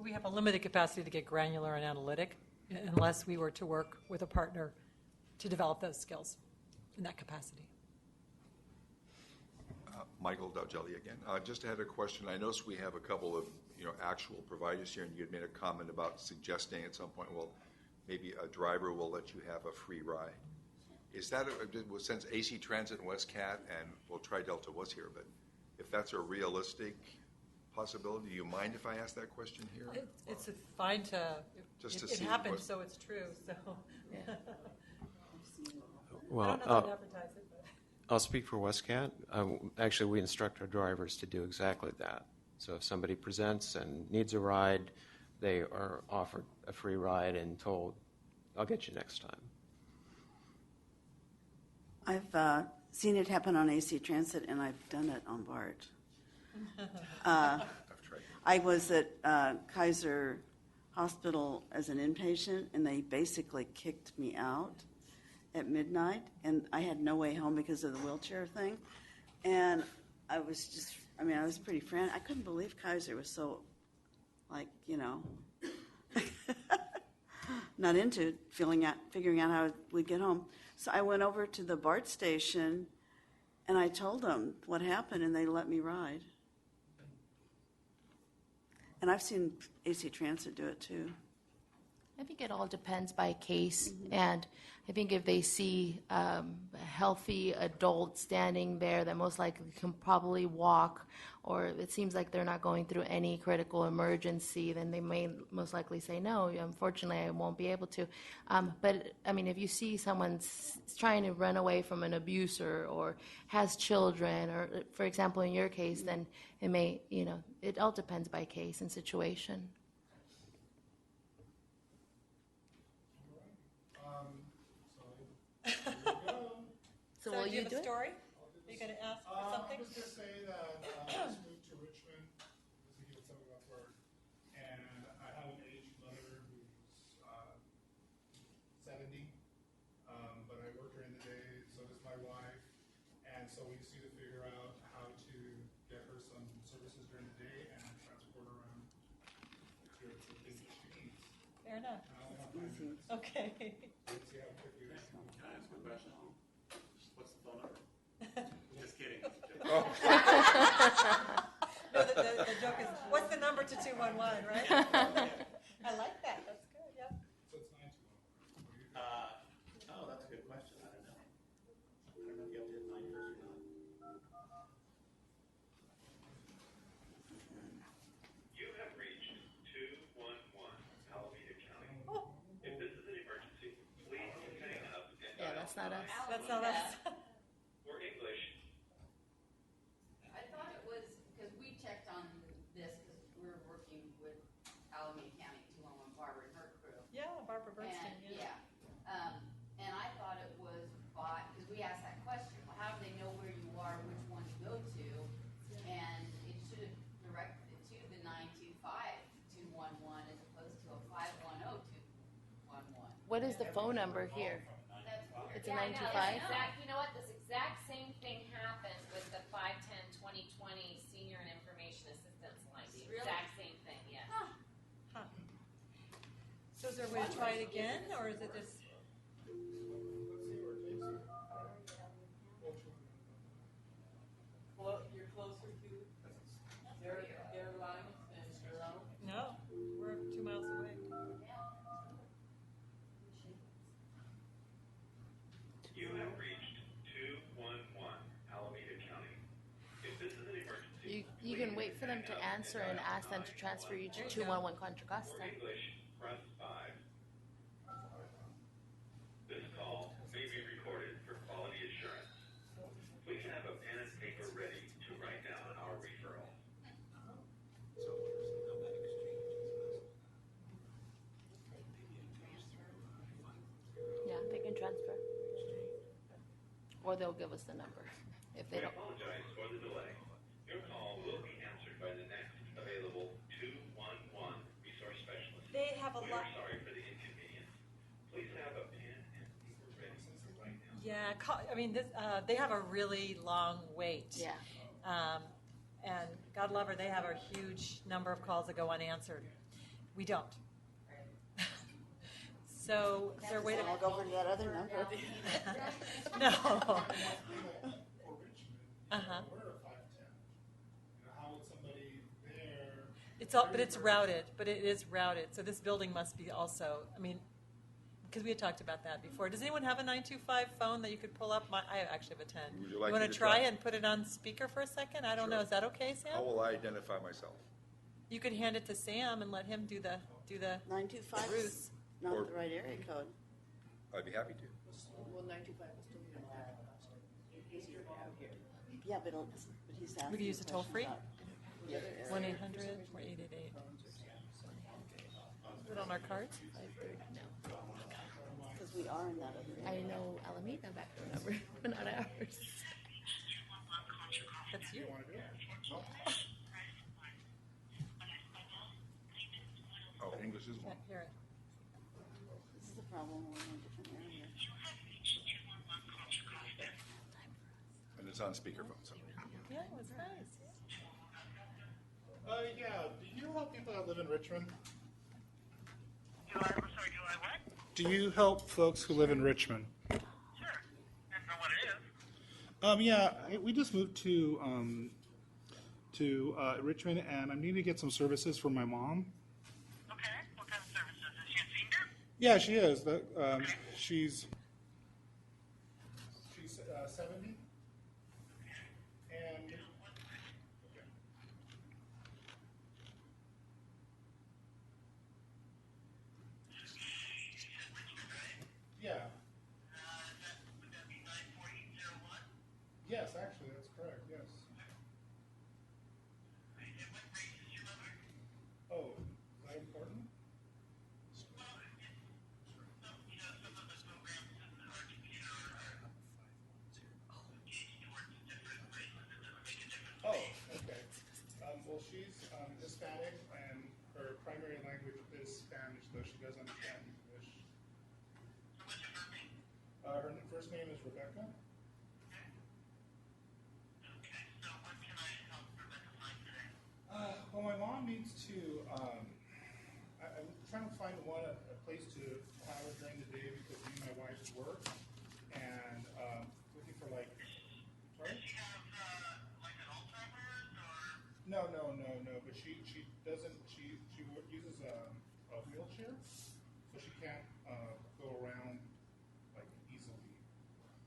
We have a limited capacity to get granular and analytic unless we were to work with a partner to develop those skills in that capacity. Michael Daugelli again. Just had a question. I noticed we have a couple of actual providers here, and you had made a comment about suggesting at some point, well, maybe a driver will let you have a free ride. Is that since AC Transit and WestCat and Tri-Delta was here, but if that's a realistic possibility, do you mind if I ask that question here? It's fine to. Just to it see happened, what- so it's true. So. Well, I don't know how to advertise it, but. I'll speak for WestCat. Actually, we instruct our drivers to do exactly that. So if somebody presents and needs a ride, they are offered a free ride and told, I'll get you next time. I've seen it happen on AC Transit, and I've done it on BART. I was at Kaiser Hospital as an inpatient, and they basically kicked me out at midnight, and I had no way home because of the wheelchair thing. And I was I was pretty frantic. I couldn't believe Kaiser was so, not into figuring out how we'd get home. So I went over to the BART station, and I told them what happened, and they let me ride. And I've seen AC Transit do it too. I think it all depends by case, and I think if they see a healthy adult standing there that most likely can probably walk, or it seems like they're not going through any critical emergency, then they may most likely say, no, unfortunately I won't be able to. But if you see someone trying to run away from an abuser or has children, or for example in your case, then it may, it all depends by case and situation. So will you do a story? Are you going to ask for something? I was going to say that I just moved to Richmond to get something about work, and I have an aged mother who's 70, but I work during the day, so does my wife, and so we just need to figure out how to get her some services during the day and transport her around to the things that she needs. Fair enough. Okay. Let's see how quickly this can go. Can I ask a question? What's the phone number? Just kidding. No, the joke is, what's the number to 211, right? I like that. That's good, yeah. So it's 921. Oh, that's a good question. I don't know. I don't know if you have to hit 9 first or not. You have reached 211 Alameda County. If this is an emergency, please hang up and Yeah, that's not us. That's not us. For English. I thought it was, because we checked on this, because we're working with Alameda County 211 Barbara and her crew. Yeah, Barbara Bernstein, And, and I thought it was because we asked that question, well, how do they know where you are, which one to go to? And it should have directed it to the 925-211 as opposed to a 510-211. What is the phone number here? It's a 925? You know what? This exact same thing happened with the 510-2020 Senior and Information Assistance line. The exact same thing, yes. Huh. So is there a way to try it again, or is it just? Well, you're closer to their line than your own. No, we're 2 miles away. You them to answer and ask them to transfer you to 211 Contra Costa. English, press 5. This call may be recorded for quality assurance. Please have a pen and paper ready to write down our referral. Yeah, they can transfer. Or they'll give us the number if they We don't. apologize for the delay. Your call will be answered by the next available 211 resource specialist. They have a We lot. are sorry for the inconvenience. Please have a pen and paper ready to write down. Yeah, I mean, they have a really long wait. Yeah. And God love her, they have a huge number of calls that go unanswered. We don't. So they're waiting. I'll go for that other number. No. For Richmond, Uh-huh. we're a 510. You know, how would somebody there? It's all, but it's routed, but it is routed. So this building must be also, I mean, because we had talked about that before. Does anyone have a 925 phone that you could pull up? I actually have a 10. Would you like want me to to try try? and put it on speaker for a second? I don't Sure. know. Is that okay, Sam? How will I identify myself? You could hand it to Sam and let him do the 925 Ruth. is not Or- the right area code. I'd be happy to. Well, 95 is still going to have easier to have here. Yeah, but he's asking. We could use a toll free? The other area. 1-800 or 888. Put it on our cards? Because we are in that other area. I know Alameda back number, but not ours. That's you. Oh, English is one. Can't hear it. This is the problem, we're in a different area. And it's on speakerphone, so. Yeah, it was nice. Yeah. Do you help people that live in Richmond? Do you help folks who live in Richmond? Sure. Depends on what it is. Yeah, we just moved to Richmond, and I need to get some services for my mom. Okay. What kind of services? Is she a senior? Yeah, she is. She's 70. And yeah. Would that be 94801? Yes, actually, that's correct. Yes. And what race is your mother? Oh, is that important? Well, some of the programs in our computer are gauged towards different races. It doesn't make a difference. Oh, okay. Well, she's Hispanic, and her primary language is Spanish, though she does understand English. So what's your first name? Her first name is Rebecca. Okay. So what can I help Rebecca find today? Well, my mom needs to. I'm trying to find a place to have her during the day because me and my wife work, and looking for like. Sorry? Does she have like an Alzheimer's or? No. But she doesn't. She uses a wheelchair, so she can't go around like easily.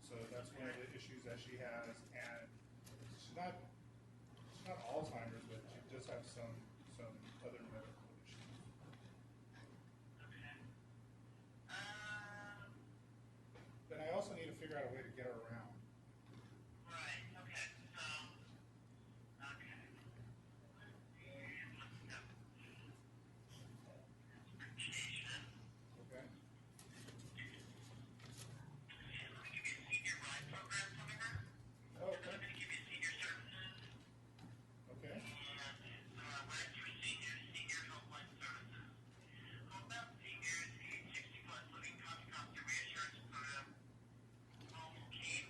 So that's one of the issues that she has, and she's not Alzheimer's, but she does have some other medical issues. Okay. Then I also need to figure out a way to get her around. Right. Okay. So. Okay. Let's go. Transportation. Okay. Let me give you a senior ride program coming up. Oh, I'm okay. going to give you senior services. Okay. And rides for seniors, senior helpline services. Homebound seniors age 60 plus living Contra Costa reassurance program. Home cane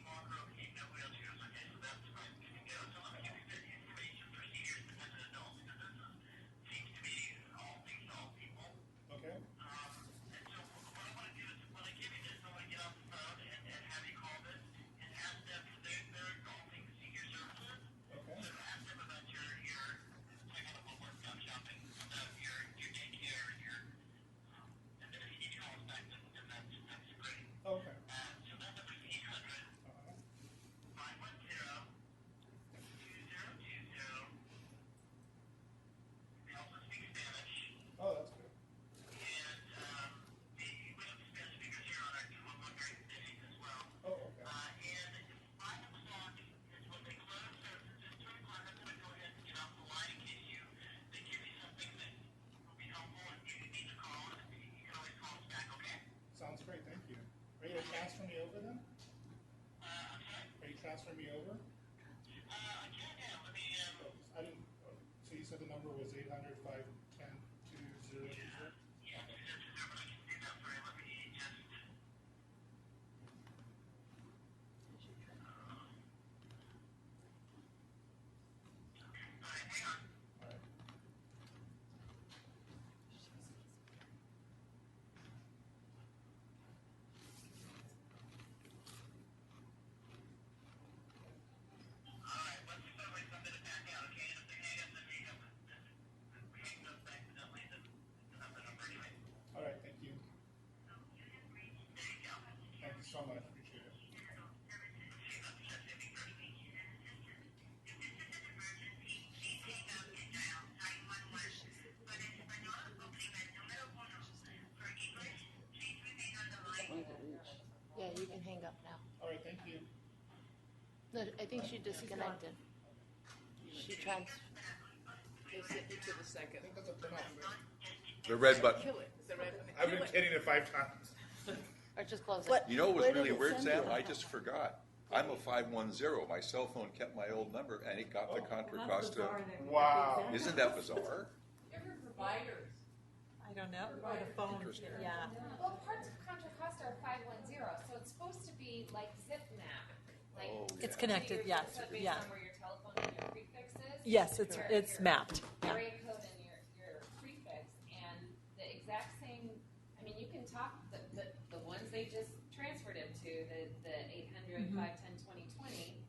transfer me over? I can't now. Let me, I didn't, so you said the number was 800-510-2020? yeah, that's the number. I can do that for you. Let me just. All right, hang on. All right, once you start waiting, I'm going to back out, okay? And if they hang up, then hang up. If we hang up accidentally, then it's not the number anyway. All right, thank you. There you go. Thank you so much, appreciate it. Hang on, just hit me first. If this is an emergency, please hang up and dial 911. Para español, oprima el número 1. For English, please remain on the line. Yeah, you can hang up now. All right, thank you. No, I think she disconnected. She trans. They sent you to the second. The red button. Kill it. It's the red button. I've been hitting it 5 times. Or just close it. What? You know what was Where did really it weird, send Sam? you? I just forgot. I'm a 510. My cell phone kept my old number, and it got the Contra Costa. Wow. Isn't that bizarre? Different providers. I don't know, or the phone, Interesting. yeah. Well, parts of Contra Costa are 510, so it's supposed to be like ZipMap. Like, Oh, It's yeah. connected, yes, so based yeah. on where your telephone and your prefix is. Yes, it's your mapped. Yeah. Area code and your prefix, and the exact same. I mean, you can talk the ones they just transferred him to, the 800 510 2020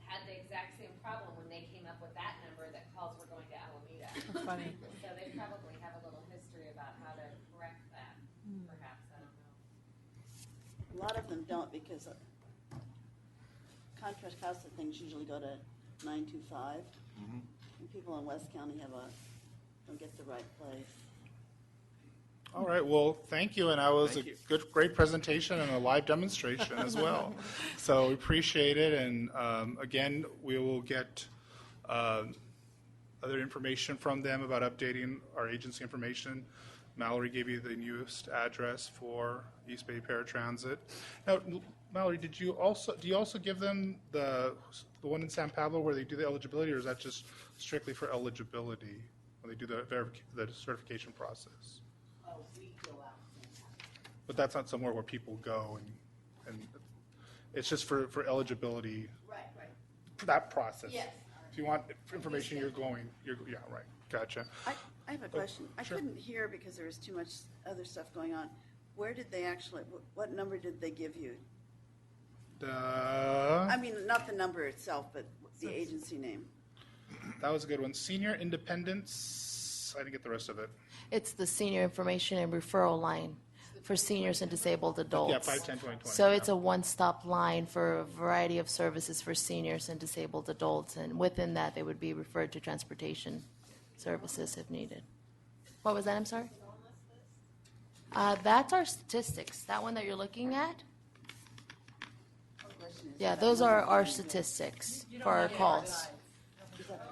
had the exact same problem when they came up with that number. That calls were going to Alameda. That's funny. So they probably have a little history about how to correct that. Perhaps I don't know. A lot of them don't because Contra Costa things usually go to 925. And people in West County don't get the right place. All right, well, thank you, and that was Thank a you. great presentation and a live demonstration as well. So we appreciate it, and again, we will get other information from them about updating our agency information. Mallory gave you the newest address for East Bay Paratransit. Now, Mallory, do you also give them the one in San Pablo where they do the eligibility, or is that just strictly for eligibility when they do the certification process? Oh, we go out. But that's not somewhere where people go, and it's just for eligibility, Right. for that process. Yes. If you want information, yeah, right, gotcha. I have a question. I sure. couldn't hear because there was too much other stuff going on. Where did they actually, what number did they give you? I mean, not the number itself, but the agency name. That was a good one. Senior Independence, I didn't get the rest of it. It's the senior information and referral line for seniors and disabled adults. Yeah, 510-2020. So it's a one-stop line for a variety of services for seniors and disabled adults, and within that, they would be referred to transportation services if needed. What was that? I'm sorry? That's our statistics. That one that you're looking at? Yeah, those are our statistics for our calls.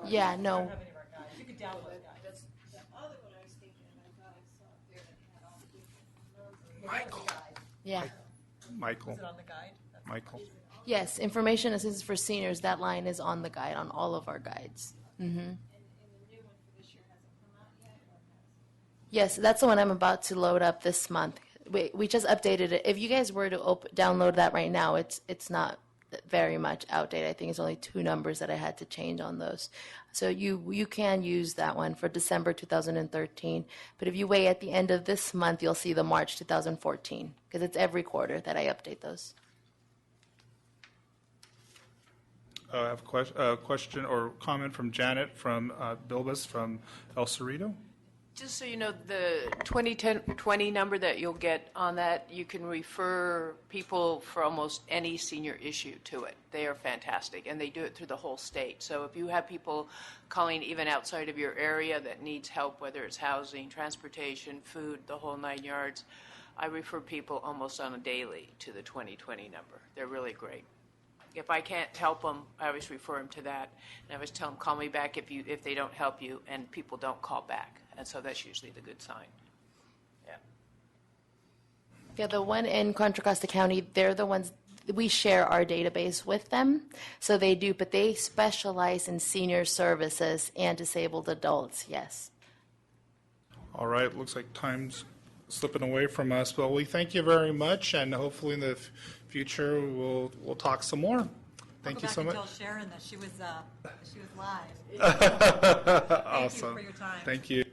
Yeah, no. Have any of our guides. You could download guides. The other one I was thinking of, I thought I saw up there that had all the different. Michael. Yeah. Michael. Is it on the guide? Michael. Yes, information assistance for seniors, that line is on the guide, on all of our guides. And the new one for this year hasn't come out yet, or has? Yes, that's the one I'm about to load up this month. We just updated it. If you guys were to download that right now, it's not very much outdated. I think it's only 2 numbers that I had to change on those. So you can use that one for December 2013. But if you wait at the end of this month, you'll see the March 2014, because it's every quarter that I update those. I have a question or comment from Janet from Bilbas from El Cerrito. Just so you know, the 2020 number that you'll get on that, you can refer people for almost any senior issue to it. They are fantastic, and they do it through the whole state. So if you have people calling even outside of your area that needs help, whether it's housing, transportation, food, the whole 9 yards, I refer people almost on a daily to the 2020 number. They're really great. If I can't help them, I always refer them to that. And I always tell them, call me back if they don't help you, and people don't call back. And so that's usually the good sign. Yeah. Yeah, the one in Contra Costa County, they're the ones, we share our database with them. So they do, but they specialize in senior services and disabled adults, yes. All right, looks like time's slipping away from us, but we thank you very much, and hopefully in the future we'll talk some more. Thank you so much. I'll go back and tell Sharon that she was live. Awesome. Thank you for your time. Thank you.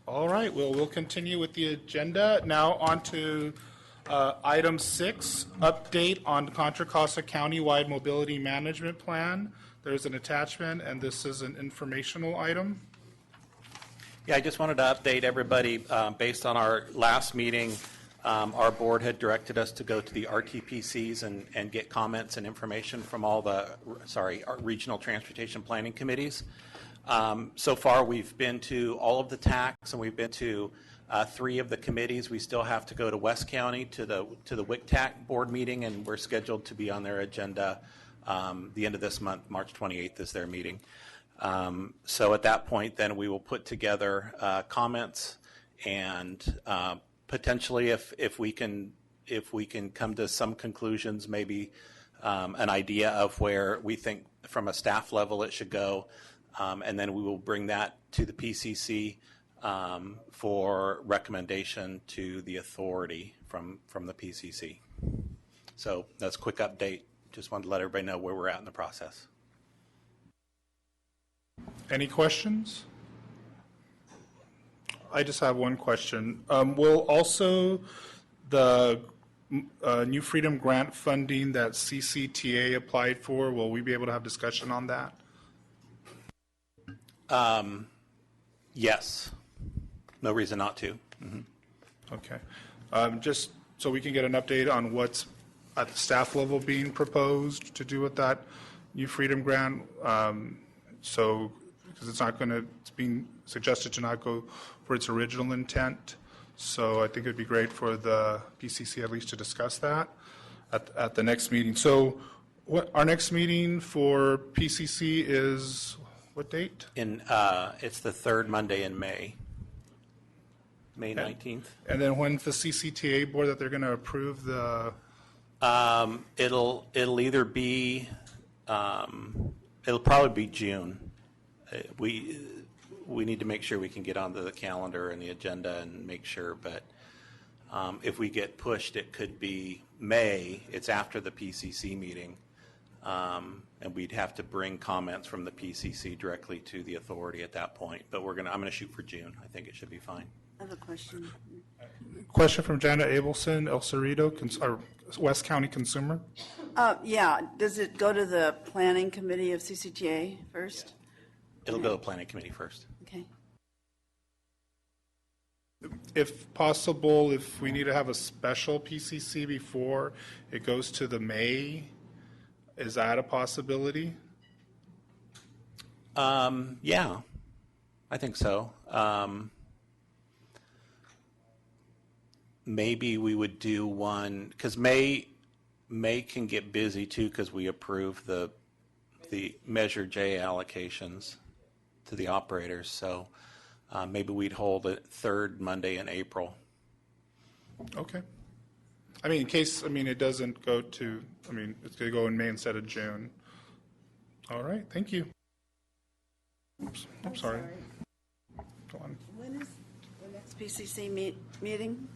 All right, well, we'll continue with the agenda. Now on to item 6, update on Contra Costa County-wide mobility management plan. There's an attachment, and this is an informational item. Yeah, I just wanted to update everybody based on our last meeting. Our board had directed us to go to the RTPCs and get comments and information from all the, our regional transportation planning committees. So far, we've been to all of the TACs, and we've been to 3 of the committees. We still have to go to West County to the WIC-TAC board meeting, and we're scheduled to be on their agenda the end of this month. March 28th is their meeting. So at that point, then we will put together comments and potentially, if we can come to some conclusions, maybe an idea of where we think from a staff level it should go, and then we will bring that to the PCC for recommendation to the authority from the PCC. So that's a quick update. Just wanted to let everybody know where we're at in the process. Any questions? I just have one question. Will also the New Freedom Grant funding that CCTA applied for, will we be able to have discussion on that? Yes. No reason not to. Mm-hmm. Okay. Just so we can get an update on what's at the staff level being proposed to do with that New Freedom Grant. So, because it's being suggested to not go for its original intent. So I think it'd be great for the PCC at least to discuss that at the next meeting. So our next meeting for PCC is what date? It's the 3rd Monday in May. May 19th. And then when's the CCTA board that they're going to approve the? It'll either be, it'll probably be June. We need to make sure we can get onto the calendar and the agenda and make sure, but if we get pushed, it could be May. It's after the PCC meeting, and we'd have to bring comments from the PCC directly to the authority at that point. But I'm gonna shoot for June. I think it should be fine. I have a question. Question from Janet Abelson, El Cerrito, West County Consumer. Yeah, does it go to the planning committee of CCTA first? It'll go to planning committee first. Okay. If possible, if we need to have a special PCC before it goes to the May, is that a possibility? Yeah, I think so. Maybe we would do one, because May can get busy too, because we approve the Measure J allocations to the operators. So maybe we'd hold it 3rd Monday in April. Okay. I mean, in case, it doesn't go to, it's going to go in May instead of June. All right, thank you. Oops, I'm sorry. Go on. When is the next PCC meeting?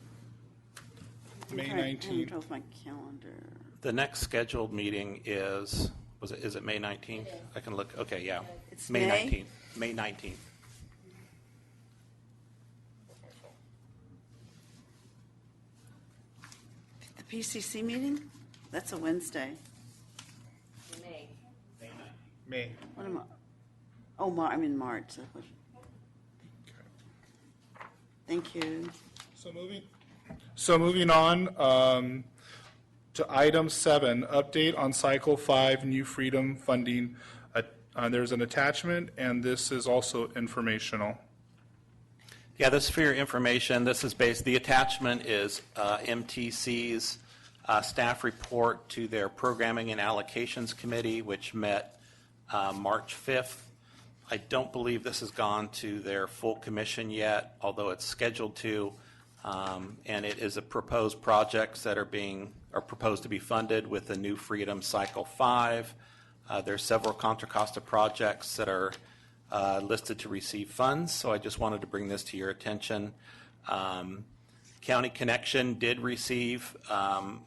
May I'm 19th. trying to my calendar. The next scheduled meeting is it May 19th? I can look. Okay, yeah. It's May May? 19th. May 19th. The PCC meeting? That's a Wednesday. May. What am I? Oh, I'm in March. Thank you. So moving on to item 7, update on Cycle 5 New Freedom funding. There's an attachment, and this is also informational. Yeah, this is for your information. This is the attachment is MTC's staff report to their Programming and Allocations Committee, which met March 5th. I don't believe this has gone to their full commission yet, although it's scheduled to. And it is a proposed projects that are proposed to be funded with the New Freedom Cycle 5. There's several Contra Costa projects that are listed to receive funds, so I just wanted to bring this to your attention. County Connection did receive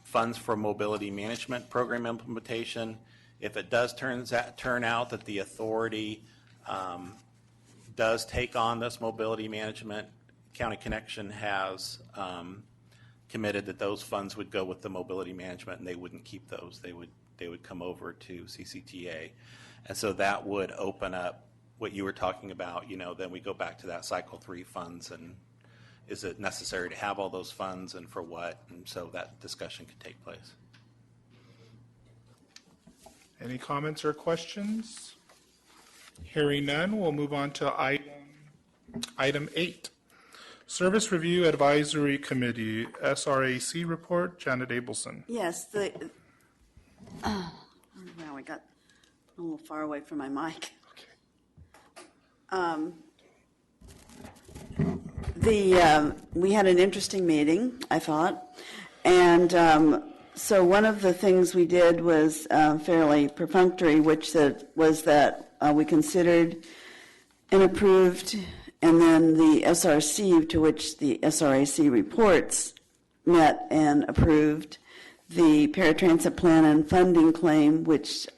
funds for mobility management program implementation. If it does turn out that the authority does take on this mobility management, County Connection has committed that those funds would go with the mobility management, and they wouldn't keep those. They would come over to CCTA, and so that would open up what you were talking about. Then we go back to that Cycle 3 funds, and is it necessary to have all those funds, and for what? And so that discussion could take place. Any comments or questions? Hearing none, we'll move on to item 8. Service Review Advisory Committee, SRAC report, Janet Abelson. Yes, wow, I got a little far away from my mic. We had an interesting meeting, I thought, and so one of the things we did was fairly perfunctory, which was that we considered and approved, and then the SRC, to which the SRAC reports, met and approved the Paratransit Plan and Funding Claim, which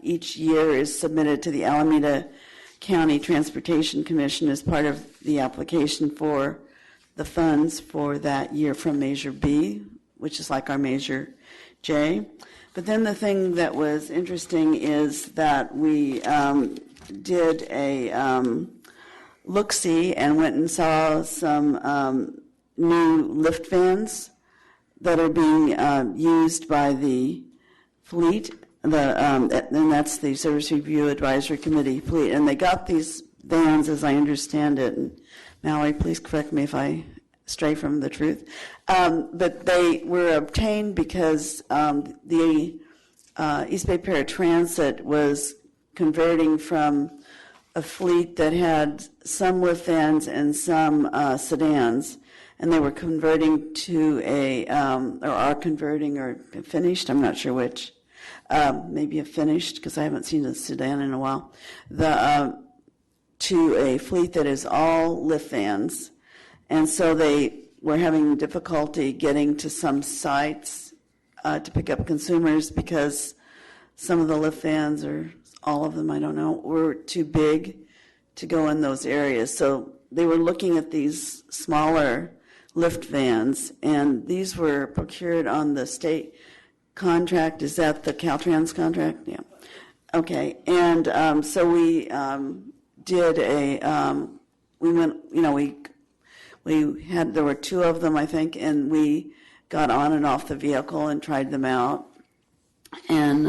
each year is submitted to the Alameda County Transportation Commission as part of the application for the funds for that year from Measure B, which is like our Measure J. But then the thing that was interesting is that we did a look-see and went and saw some new lift vans that are being used by the fleet, and that's the Service Review Advisory Committee fleet. And they got these vans, as I understand it, and Mallory, please correct me if I stray from the truth, but they were obtained because the East Bay Paratransit was converting from a fleet that had some lift vans and some sedans, and they were converting to or are converting, or finished, I'm not sure which, maybe a finished, because I haven't seen a sedan in a while, to a fleet that is all lift vans. And so they were having difficulty getting to some sites to pick up consumers because some of the lift vans, or all of them, I don't know, were too big to go in those areas. So they were looking at these smaller lift vans, and these were procured on the state contract. Is that the Caltrans contract? Yeah. Okay. And so we did we went, there were two of them, I think, and we got on and off the vehicle and tried them out and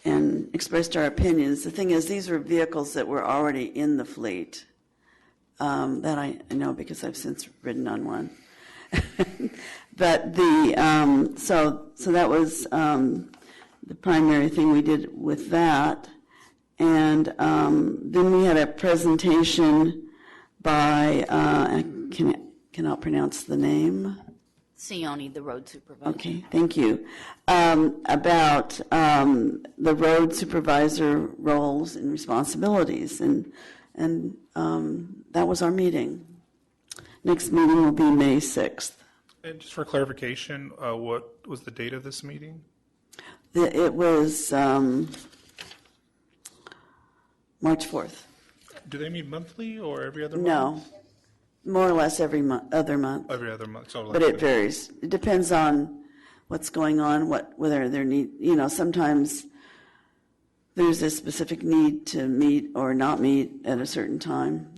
and expressed our opinions. The thing is, these were vehicles that were already in the fleet, that I know because I've since ridden on one. But so that was the primary thing we did with that. And then we had a presentation by, I cannot pronounce the name. Sione, the road supervisor. Okay, thank you. About the road supervisor roles and responsibilities, and that was our meeting. Next meeting will be May 6th. And just for clarification, what was the date of this meeting? It was March 4th. Do they meet monthly or every other month? No, more or less every other month. Every other month. So But it varies. It depends on what's going on, whether there need, sometimes there's a specific need to meet or not meet at a certain time.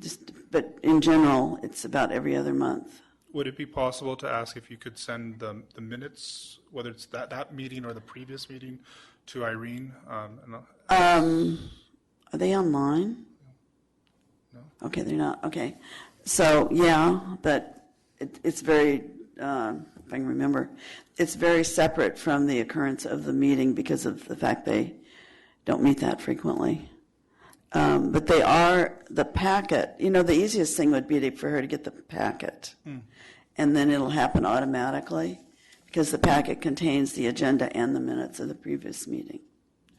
But in general, it's about every other month. Would it be possible to ask if you could send the minutes, whether it's that meeting or the previous meeting, to Irene? Are they online? No. Okay, they're not. Okay. So, yeah, but it's very, if I can remember, it's very separate from the occurrence of the meeting because of the fact they don't meet that frequently. But they are, the packet, the easiest thing would be for her to get the packet. And then it'll happen automatically because the packet contains the agenda and the minutes of the previous meeting.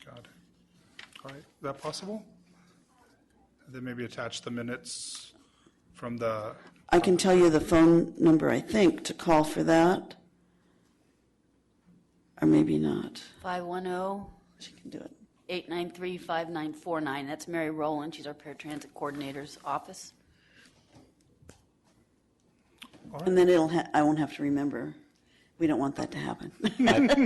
Got it. All right, is that possible? And then maybe attach the minutes from the... I can tell you the phone number, I think, to call for that. Or maybe not. 510. She can do it. 893-5949. That's Mary Rowland. She's our paratransit coordinator's office. And then I won't have to remember. We don't want that to happen.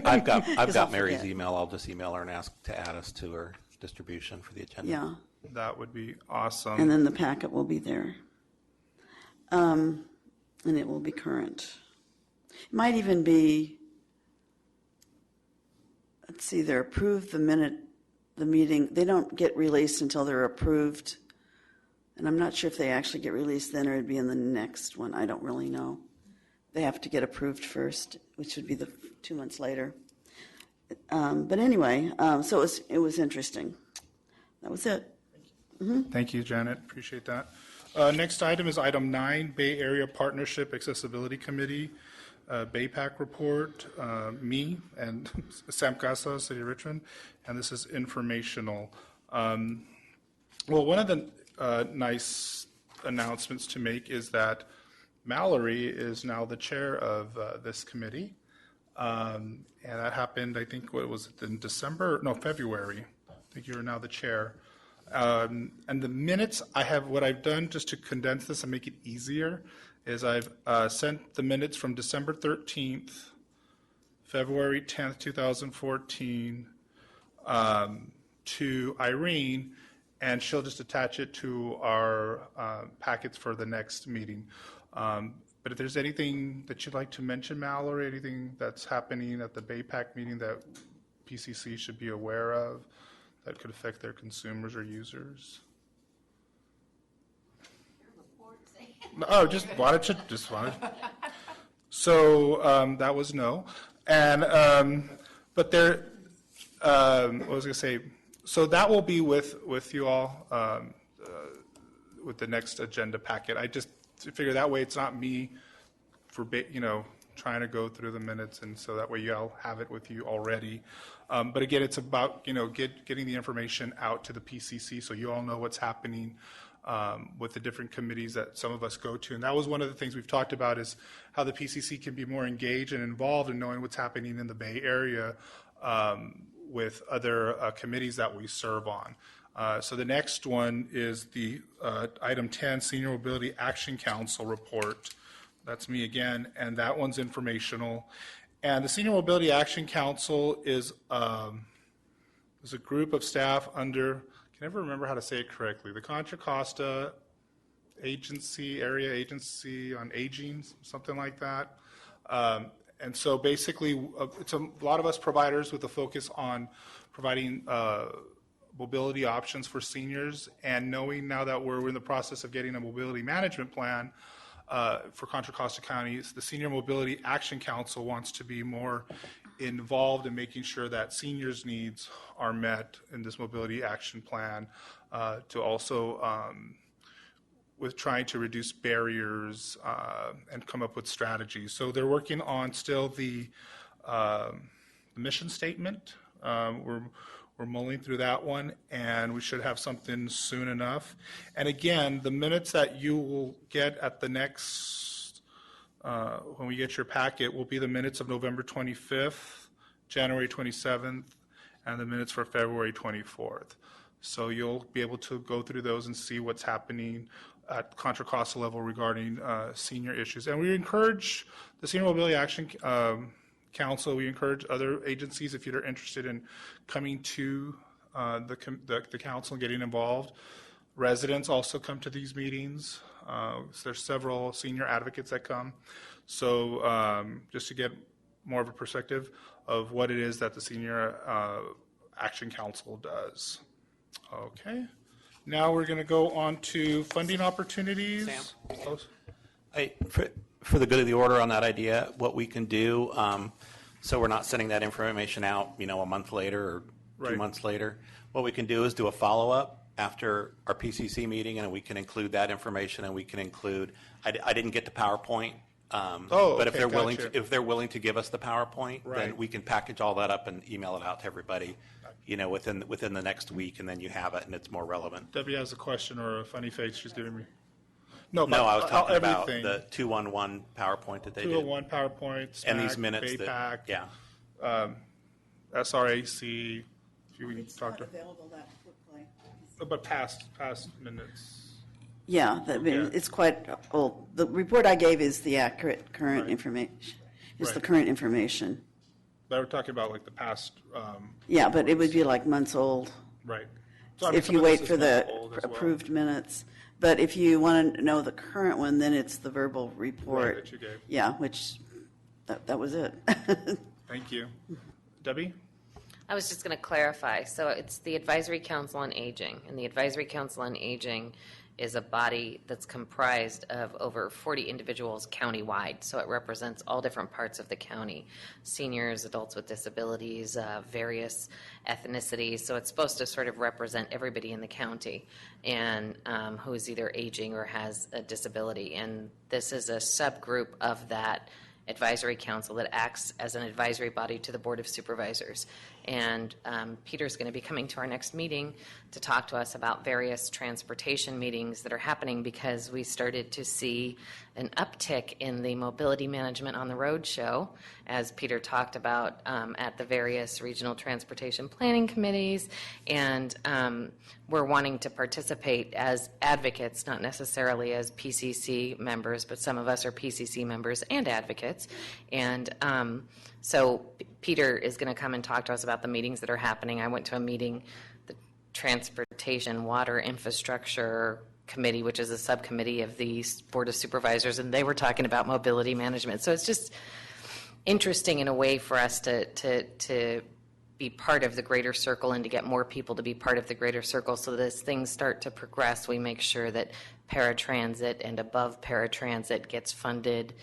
I've got 'Cause I'll Mary's forget. email. I'll just email her and ask to add us to her distribution for the agenda. Yeah. That would be awesome. And then the packet will be there. And it will be current. It might even be, let's see, they're approved the meeting, they don't get released until they're approved. And I'm not sure if they actually get released then or it'd be in the next one. I don't really know. They have to get approved first, which would be 2 months later. But anyway, so it was interesting. That was it. Thank you, Janet. Appreciate that. Next item is item 9, Bay Area Partnership Accessibility Committee, BayPAC report, me and Sam Casa, City of Richmond, and this is informational. Well, one of the nice announcements to make is that Mallory is now the chair of this committee. And that happened, I think, what was it, in February. I think you are now the chair. And the minutes, what I've done just to condense this and make it easier is I've sent the minutes from December 13th, February 10th, 2014, to Irene, and she'll just attach it to our packets for the next meeting. But if there's anything that you'd like to mention, Mallory, anything that's happening at the BayPAC meeting that PCC should be aware of that could affect their consumers or users? Oh, just wanted to. So that was no. And, but there, what was I going to say? So that will be with you all with the next agenda packet. I just figure that way it's not me trying to go through the minutes, and so that way you all have it with you already. But again, it's about getting the information out to the PCC so you all know what's happening with the different committees that some of us go to. And that was one of the things we've talked about is how the PCC can be more engaged and involved in knowing what's happening in the Bay Area with other committees that we serve on. So the next one is the item 10, Senior Mobility Action Council report. That's me again, and that one's informational. And the Senior Mobility Action Council is a group of staff under, I can never remember how to say it correctly, the Contra Costa Area Agency on Aging, something like that. And so basically, it's a lot of us providers with a focus on providing mobility options for seniors, and knowing now that we're in the process of getting a mobility management plan for Contra Costa County, the Senior Mobility Action Council wants to be more involved in making sure that seniors' needs are met in this mobility action plan, to also with trying to reduce barriers and come up with strategies. So they're working on still the mission statement. We're mulling through that one, and we should have something soon enough. And again, the minutes that you will get at the next, when we get your packet, will be the minutes of November 25th, January 27th, and the minutes for February 24th. So you'll be able to go through those and see what's happening at Contra Costa level regarding senior issues. And we encourage the Senior Mobility Action Council, we encourage other agencies, if you're interested in coming to the council and getting involved. Residents also come to these meetings. So there's several senior advocates that come. So just to get more of a perspective of what it is that the Senior Action Council does. Okay. Now we're going to go on to funding opportunities. Sam? For the good of the order on that idea, what we can do, so we're not sending that information out, a month later or 2 months later, what we can do is do a follow-up after our PCC meeting, and we can include that information, and we can include, I didn't get the PowerPoint. But if okay, they're willing gotcha. to, if they're willing to give us the PowerPoint, then Right. we can package all that up and email it out to everybody, within the next week, and then you have it, and it's more relevant. Debbie has a question or a funny face she's giving me. No, No, I was talking about everything. the 211 PowerPoint that they did. 201 PowerPoint, And these SMAC, minutes BayPAC, yeah. SRAC, if you It's talk not to, available that quickly. but past minutes. Yeah, I mean, Okay. it's quite old. The report I gave is the accurate current Right. information, is the Right. current information. But we're talking about like the past, Yeah, but it would be like months old right. So, I mean, if some you of this wait is for the months old as well. approved minutes. But if you want to know the current one, then it's the verbal report. that you gave. Yeah, which, that was it. Thank you. Debbie? I was just going to clarify. So it's the Advisory Council on Aging, and the Advisory Council on Aging is a body that's comprised of over 40 individuals countywide. So it represents all different parts of the county, seniors, adults with disabilities, various ethnicities. So it's supposed to sort of represent everybody in the county and who is either aging or has a disability. And this is a subgroup of that advisory council that acts as an advisory body to the Board of Supervisors. And Peter's going to be coming to our next meeting to talk to us about various transportation meetings that are happening because we started to see an uptick in the mobility management on the road show, as Peter talked about at the various regional transportation planning committees. And we're wanting to participate as advocates, not necessarily as PCC members, but some of us are PCC members and advocates. And so Peter is going to come and talk to us about the meetings that are happening. I went to a meeting, the Transportation Water Infrastructure Committee, which is a subcommittee of the Board of Supervisors, and they were talking about mobility management. So it's just interesting in a way for us to be part of the greater circle and to get more people to be part of the greater circle. So that as things start to progress, we make sure that paratransit and above paratransit gets funded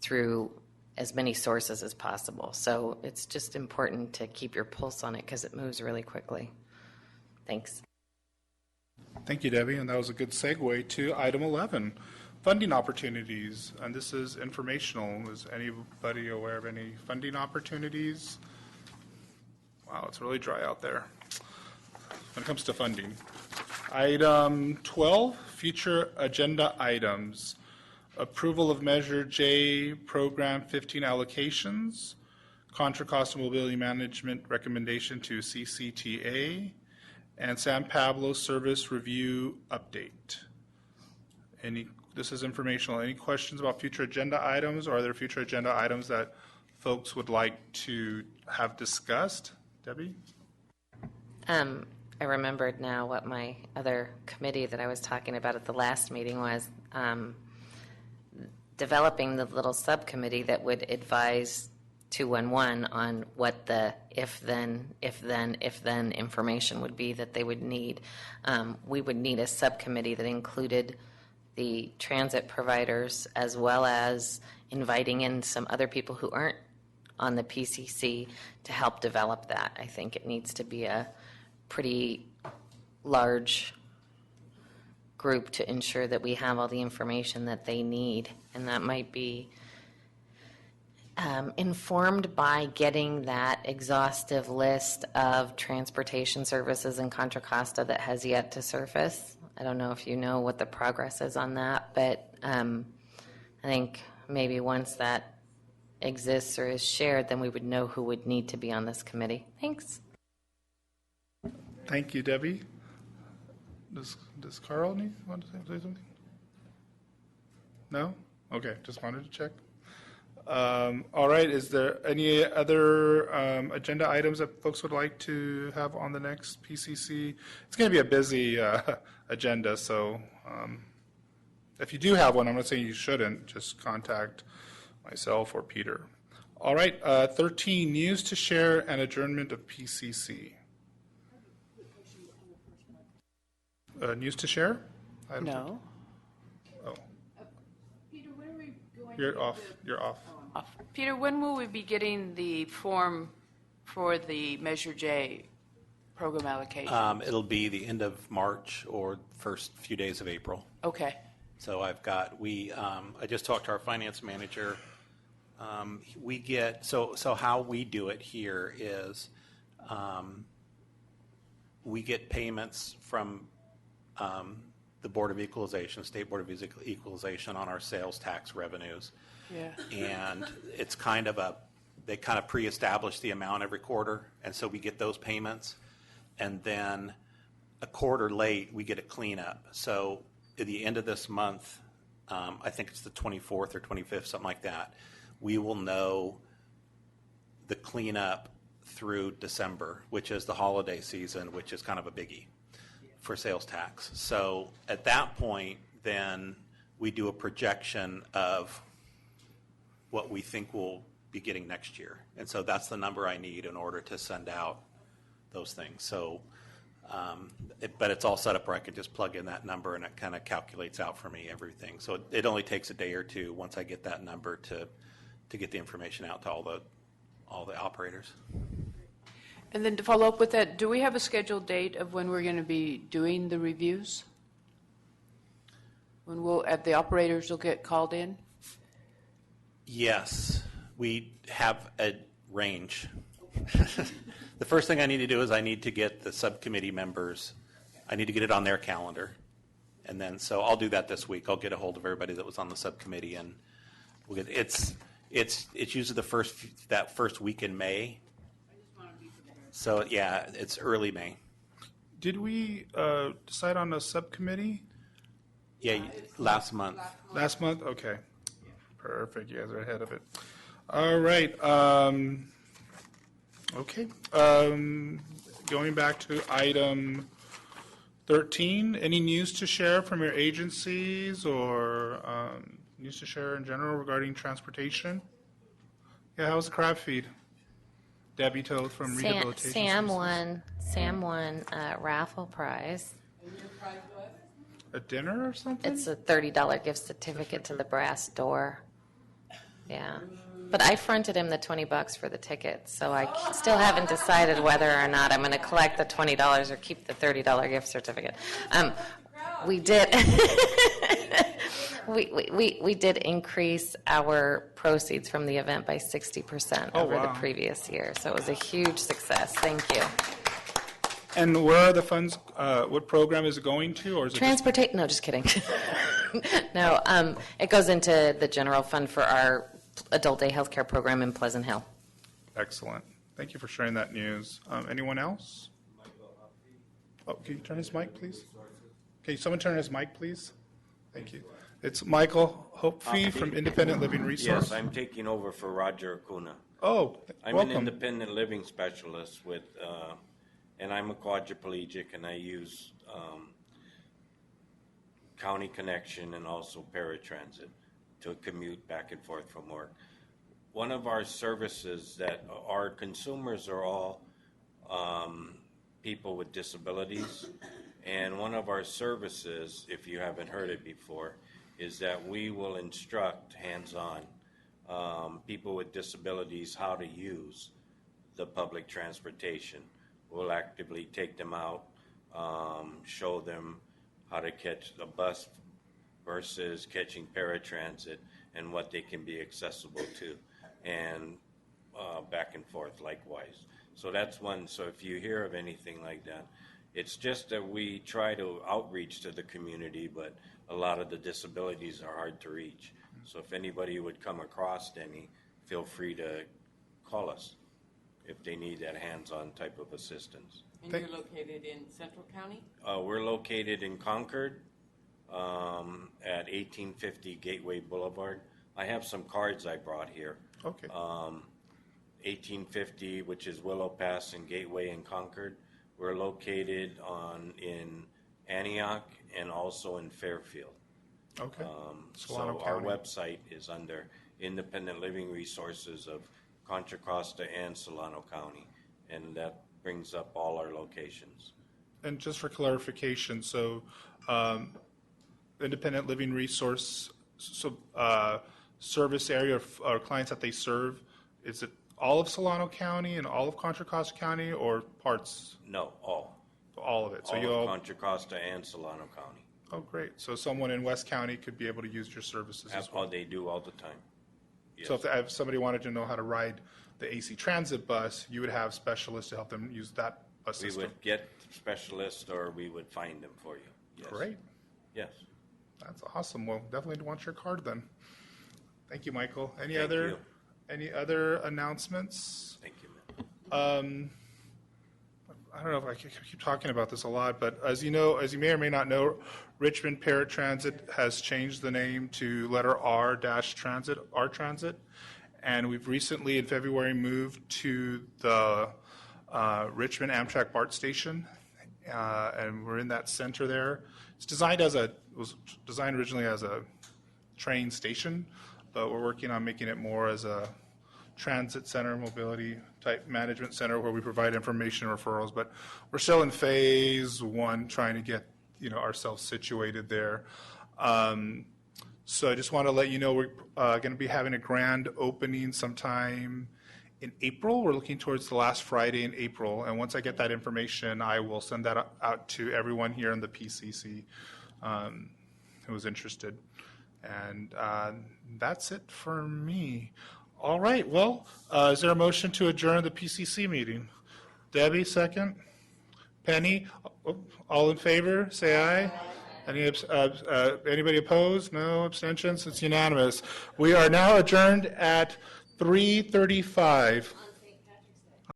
through as many sources as possible. So it's just important to keep your pulse on it because it moves really quickly. Thanks. Thank you, Debbie, and that was a good segue to item 11, funding opportunities. And this is informational. Is anybody aware of any funding opportunities? Wow, it's really dry out there when it comes to funding. Item 12, future agenda items. Approval of Measure J, Program 15 allocations, Contra Costa Mobility Management recommendation to CCTA, and San Pablo Service Review update. This is informational. Any questions about future agenda items, or are there future agenda items that folks would like to have discussed? Debbie? I remembered now what my other committee that I was talking about at the last meeting was. Developing the little subcommittee that would advise 211 on what the if then information would be that they would need. We would need a subcommittee that included the transit providers as well as inviting in some other people who aren't on the PCC to help develop that. I think it needs to be a pretty large group to ensure that we have all the information that they need. And that might be informed by getting that exhaustive list of transportation services in Contra Costa that has yet to surface. I don't know if you know what the progress is on that, but I think maybe once that exists or is shared, then we would know who would need to be on this committee. Thanks. Thank you, Debbie. Does Carl want to say something? No? Okay, just wanted to check. All right, is there any other agenda items that folks would like to have on the next PCC? It's going to be a busy agenda, so if you do have one, I'm not saying you shouldn't, just contact myself or Peter. All right, 13, news to share and adjournment of PCC. News to share? No. Oh, Peter, when are we going? you're off. You're off. Peter, when will we be getting the form for the Measure J program allocation? It'll be the end of March or first few days of April. Okay. So I've got, I just talked to our finance manager. We get, so how we do it here is we get payments from the Board of Equalization, State Board of Equalization on our sales tax revenues. Yeah. And it's kind of they kind of pre-establish the amount every quarter, and so we get those payments. And then a quarter late, we get a cleanup. So at the end of this month, I think it's the 24th or 25th, something like that, we will know the cleanup through December, which is the holiday season, which is kind of a biggie for sales tax. So at that point, then we do a projection of what we think we'll be getting next year. And so that's the number I need in order to send out those things. So, but it's all set up where I can just plug in that number and it kind of calculates out for me everything. So it only takes a day or two once I get that number to get the information out to all the operators. And then to follow up with that, do we have a scheduled date of when we're going to be doing the reviews? When the operators will get called in? Yes, we have a range. The first thing I need to do is I need to get the subcommittee members, I need to get it on their calendar. And then, so I'll do that this week. I'll get a hold of everybody that was on the subcommittee, and we'll get, it's usually that first week in May. So yeah, it's early May. Did we decide on a subcommittee? Yeah, last month. Last month? Okay. Perfect. You guys are ahead of it. All right. Okay. Going back to item 13, any news to share from your agencies or news to share in general regarding transportation? Yeah, how's the crab feed? Debbie Toth from Rehabilitation Sam won a raffle prize. And your prize was? A dinner or something? It's a $30 gift certificate to the brass door. Yeah. But I fronted him the $20 for the ticket, so I still haven't decided whether or not I'm going to collect the $20 or keep the $30 gift certificate. We did. We did increase our proceeds from the event by 60% over the previous year, so it was a huge success. Thank you. And where are the funds? What program is it going to, or is it No, just kidding. No, it goes into the general fund for our adult day healthcare program in Pleasant Hill. Excellent. Thank you for sharing that news. Anyone else? Oh, can you turn his mic, please? Can someone turn his mic, please? Thank you. It's Michael Hopefee from Independent Living Resource. Yes, I'm taking over for Roger Acuna. Oh, I'm welcome. an independent living specialist with, and I'm a quadriplegic, and I use County Connection and also Paratransit to commute back and forth from work. One of our services that our consumers are all people with disabilities, and one of our services, if you haven't heard it before, is that we will instruct hands-on people with disabilities how to use the public transportation. We'll actively take them out, show them how to catch a bus versus catching paratransit and what they can be accessible to, and back and forth likewise. So that's one. So if you hear of anything like that, it's just that we try to outreach to the community, but a lot of the disabilities are hard to reach. So if anybody would come across any, feel free to call us if they need that hands-on type of assistance. And you're located in Central County? We're located in Concord at 1850 Gateway Boulevard. I have some cards I brought here. Okay. 1850, which is Willow Pass and Gateway in Concord. We're located in Antioch and also in Fairfield. Okay. So our website is under Independent Living Resources of Contra Costa and Solano County, and that brings up all our locations. And just for clarification, so Independent Living Resource service area or clients that they serve, is it all of Solano County and all of Contra Costa County, or parts? No, all. All of it. So All you'll. of Contra Costa and Solano County. Oh, great. So someone in West County could be able to use your services as well. They do all the time. So if somebody wanted to know how to ride the AC Transit bus, you would have specialists to help them use that bus We system. would get specialists, or we would find them for you. Yes. Great. Yes. That's awesome. Well, definitely want your card then. Thank you, Michael. Any Thank other you. any other announcements? Thank you, ma'am. I don't know if I keep talking about this a lot, but as you know, as you may or may not know, Richmond Paratransit has changed the name to letter R-Transit, R-Transit, and we've recently in February moved to the Richmond Amtrak BART station, and we're in that center there. It's designed was designed originally as a train station, but we're working on making it more as a transit center, mobility type management center where we provide information referrals. But we're still in phase one, trying to get ourselves situated there. So I just want to let you know we're going to be having a grand opening sometime in April. We're looking towards the last Friday in April, and once I get that information, I will send that out to everyone here in the PCC who is interested. And that's it for me. All right, well, is there a motion to adjourn the PCC meeting? Debbie, second? Penny, all in favor, say aye. Anybody opposed? No abstentions? It's unanimous. We are now adjourned at 3:35.